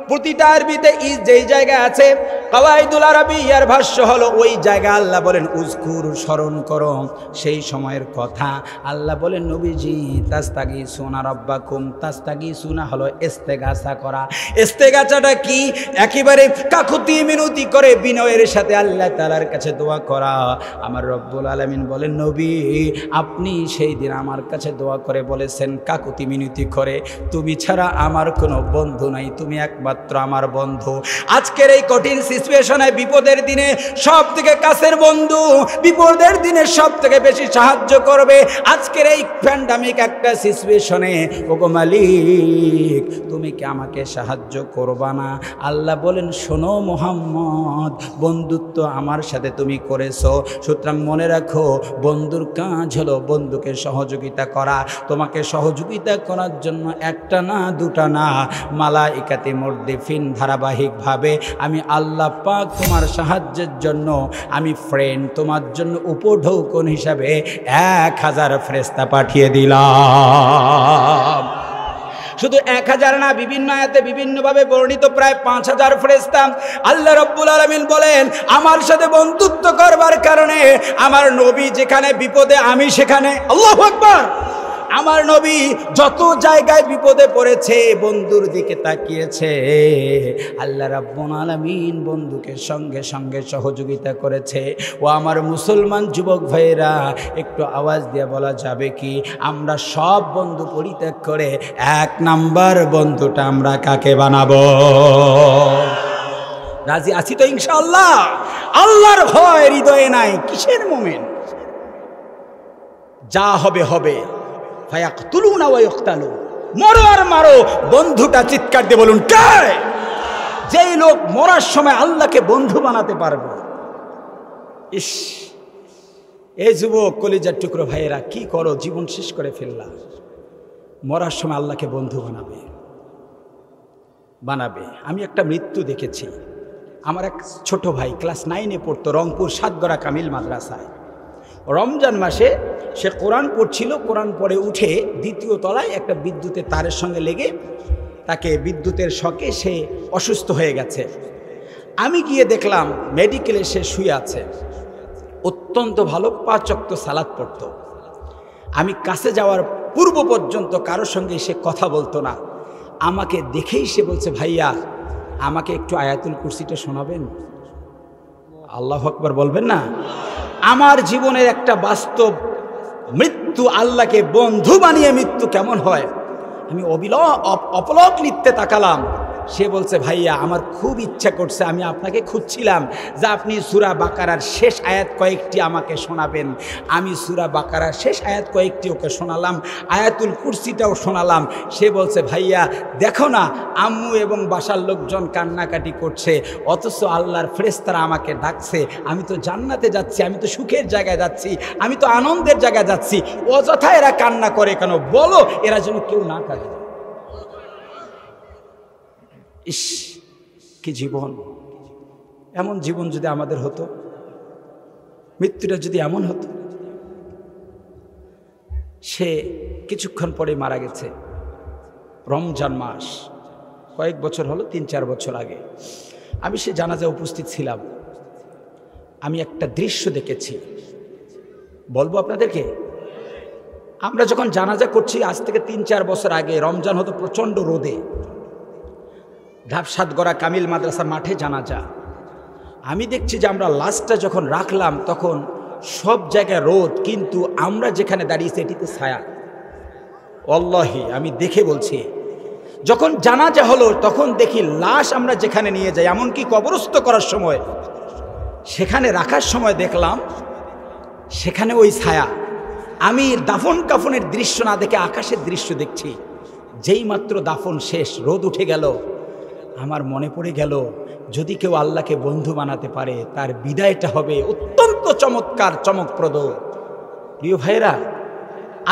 প্রতিটা আরবিতে ঈদ যেই জায়গায় আছে, কাওয়াইদুল আরবিয়ার ভাষ্য হলো ওই জায়গা। আল্লাহ বলেন উজকুর, স্মরণ করো সেই সময়ের কথা। আল্লাহ বলেন, নবীজি তাস্তাগীসুনা রাব্বাকুম, তাস্তাগীসুনা হলো ইস্তেগাসা করা। ইস্তেগাসাটা কি? একেবারে কাকুতি মিনতি করে বিনয়ের সাথে আল্লাহ তাআলার কাছে দোয়া করা। আমার রব্বুল আলামিন বলেন, নবী আপনি সেই দিন আমার কাছে দোয়া করে বলেছেন কাকুতি মিনতি করে, তুমি ছাড়া আমার কোনো বন্ধু নাই, তুমি একমাত্র আমার বন্ধু। আজকের এই কঠিন সিচুয়েশনে, বিপদের দিনে সব থেকে কাছের বন্ধু, বিপদের দিনে সব থেকে বেশি সাহায্য করবে। আজকের এই প্যান্ডামিক একটা সিচুয়েশনে, ওগো মালিক তুমি কি আমাকে সাহায্য করবা না? আল্লাহ বলেন, শোনো মুহাম্মদ, বন্ধুত্ব আমার সাথে তুমি করেছো, সুতরাং মনে রাখো বন্ধুর কাজ হলো বন্ধুকে সহযোগিতা করা। তোমাকে সহযোগিতা করার জন্য একটা না দুটা না, মালাইকাতে মুরদিফিন ধারাবাহিকভাবে আমি আল্লাহ পাক তোমার সাহায্যের জন্য, আমি ফ্রেন্ড তোমার জন্য উপঢৌকন হিসাবে 1000 ফেরেশতা পাঠিয়ে দিলাম। শুধু 1000 না, বিভিন্ন আয়াতে বিভিন্নভাবে বর্ণিত প্রায় 5000 ফেরেশতা। আল্লাহ রাব্বুল আলামিন বলেন, আমার সাথে বন্ধুত্ব করবার কারণে আমার নবী যেখানে বিপদে আমি সেখানে। আল্লাহু আকবার। আমার নবী যত জায়গায় বিপদে পড়েছে বন্ধুর দিকে তাকিয়েছে, আল্লাহ রাব্বুল আলামিন বন্ধুকে সঙ্গে সঙ্গে সহযোগিতা করেছে। ও আমার মুসলমান যুবক ভাইরা, একটু আওয়াজ দিয়ে বলা যাবে কি, আমরা সব বন্ধু পরিত্যাগ করে এক নাম্বার বন্ধুটা আমরা কাকে বানাবো? রাজি আছি তো ইনশাআল্লাহ? আল্লাহর ভয় হৃদয়ে নাই, কিসের মোমেন্ট? যা হবে হবে। ফায়াকতুলুনা ওয়া ইকতালু, মরো আর মারো। বন্ধুটা চিৎকার দিয়ে বলুন কে? যেই লোক মরার সময় আল্লাহকে বন্ধু বানাতে পারবে। ইস, এই যুবক কলিজার টুকরো ভাইয়েরা, কি করো? জীবন শেষ করে ফেললা। মরার সময় আল্লাহকে বন্ধু বানাবে বানাবে। আমি একটা মৃত্যু দেখেছি। আমার এক ছোট ভাই ক্লাস 9-এ পড়তো, রংপুর সাতগড়া কামিল মাদ্রাসায়। রমজান মাসে সে কোরআন পড়ছিল, কোরআন পড়ে উঠে 2য় তলায় একটা বিদ্যুতের তারের সঙ্গে লেগে তাকে বিদ্যুতের শকে সে অসুস্থ হয়ে গেছে। আমি গিয়ে দেখলাম মেডিকেলে সে শুয়ে আছে। অত্যন্ত ভালো 5 ওয়াক্ত সালাত পড়ত। আমি কাছে যাওয়ার পূর্ব পর্যন্ত কারোর সঙ্গে সে কথা বলতো না। আমাকে দেখেই সে বলছে, ভাইয়া আমাকে একটু আয়াতুল কুরসিটা শোনাবেন? আল্লাহু আকবার বলবেন না? আমার জীবনের একটা বাস্তব মৃত্যু, আল্লাহকে বন্ধু বানিয়ে মৃত্যু কেমন হয় আমি অপলক নৃত্যে তাকালাম। সে বলছে, ভাইয়া আমার খুব ইচ্ছা করছে, আমি আপনাকে খুঁজছিলাম যে আপনি সূরা বাকারার শেষ আয়াত কয়েকটি আমাকে শোনাবেন। আমি সূরা বাকারার শেষ আয়াত কয়েকটি ওকে শোনালাম, আয়াতুল কুরসিটাও শোনালাম। সে বলছে, ভাইয়া দেখো না আম্মু এবং বাসার লোকজন কান্নাকাটি করছে, অথচ আল্লাহর ফেরেশতারা আমাকে ডাকছে। আমি তো জান্নাতে যাচ্ছি, আমি তো সুখের জায়গায় যাচ্ছি, আমি তো আনন্দের জায়গায় যাচ্ছি, অযথা এরা কান্না করে কেন? বলো, এরা যেন কেউ না কাঁদে। ইস, কি জীবন! এমন জীবন যদি আমাদের হতো, মৃত্যুটা যদি এমন হতো। সে কিছুক্ষণ পরে মারা গেছে, রমজান মাস, কয়েক বছর হলো, 3-4 বছর আগে। আমি সে জানাজায় উপস্থিত ছিলাম। আমি একটা দৃশ্য দেখেছি, বলবো আপনাদেরকে। আমরা যখন জানাজা করছি আজ থেকে 3-4 বছর আগে, রমজান হতো, প্রচণ্ড রোদে, ঢাবসাদগড়া কামিল মাদ্রাসা মাঠে জানাজা। আমি দেখছি যে আমরা লাশটা যখন রাখলাম তখন সব জায়গায় রোদ, কিন্তু আমরা যেখানে দাঁড়িয়েছি এটিতে ছায়া। আল্লাহি আমি দেখে বলছি, যখন জানাজা হলো তখন দেখি লাশ আমরা যেখানে নিয়ে যাই, এমনকি কবরস্থ করার সময় সেখানে রাখার সময় দেখলাম সেখানে ওই ছায়া। আমি দাফন কাফনের দৃশ্য না দেখে আকাশের দৃশ্য দেখছি। যেই মাত্র দাফন শেষ, রোদ উঠে গেল, আমার মনে পড়ে গেল যদি কেউ আল্লাহকে বন্ধু বানাতে পারে তার বিদায়টা হবে অত্যন্ত চমৎকার, চমকপ্রদ। প্রিয় ভাইরা,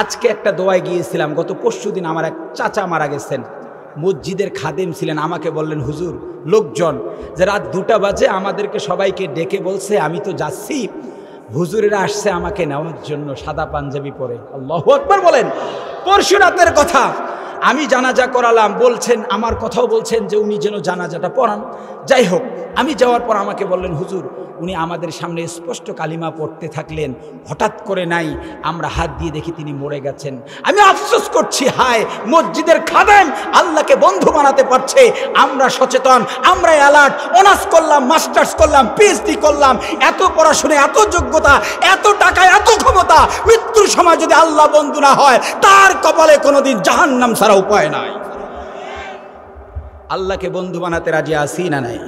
আজকে একটা দোয়ায় গিয়েছিলাম, গত পরশুদিন আমার এক চাচা মারা গেছেন, মসজিদের খাদেম ছিলেন। আমাকে বললেন, হুজুর, লোকজন যে রাত 2টা বাজে আমাদেরকে সবাইকে ডেকে বলছে, আমি তো যাচ্ছি, হুজুরেরা আসছে আমাকে নেওয়ার জন্য সাদা পাঞ্জাবি পরে। আল্লাহু আকবার বলেন। পরশু রাতের কথা, আমি জানাজা করালাম, বলছেন, আমার কথাও বলছেন যে উনি যেন জানাজাটা পড়ান। যাই হোক, আমি যাওয়ার পর আমাকে বললেন, হুজুর, উনি আমাদের সামনে স্পষ্ট কালিমা পড়তে থাকলেন, হঠাৎ করে নাই আমরা হাত দিয়ে দেখি তিনি মরে গেছেন। আমি আফসোস করছি, হায়, মসজিদের খাদেম আল্লাহকে বন্ধু বানাতে পারছে, আমরা সচেতন, আমরা অ্যালার্ট, অনার্স করলাম, মাস্টার্স করলাম, পিএইচডি করলাম, এত পড়াশোনা, এত যোগ্যতা, এত টাকা, এত ক্ষমতা, মৃত্যুর সময় যদি আল্লাহ বন্ধু না হয় তার কপালে কোনোদিন জাহান্নাম ছাড়া উপায় নাই। আল্লাহকে বন্ধু বানাতে রাজি আছি না নাই?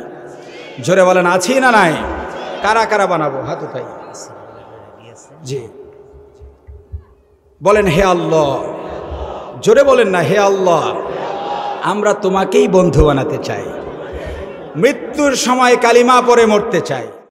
জোরে বলেন, আছি না নাই? কারা কারা বানাবো? হাত উঠাই। জি বলেন, হে আল্লাহ। জোরে বলেন না, হে আল্লাহ, আমরা তোমাকেই বন্ধু বানাতে চাই, মৃত্যুর সময় কালিমা পড়ে মরতে চাই।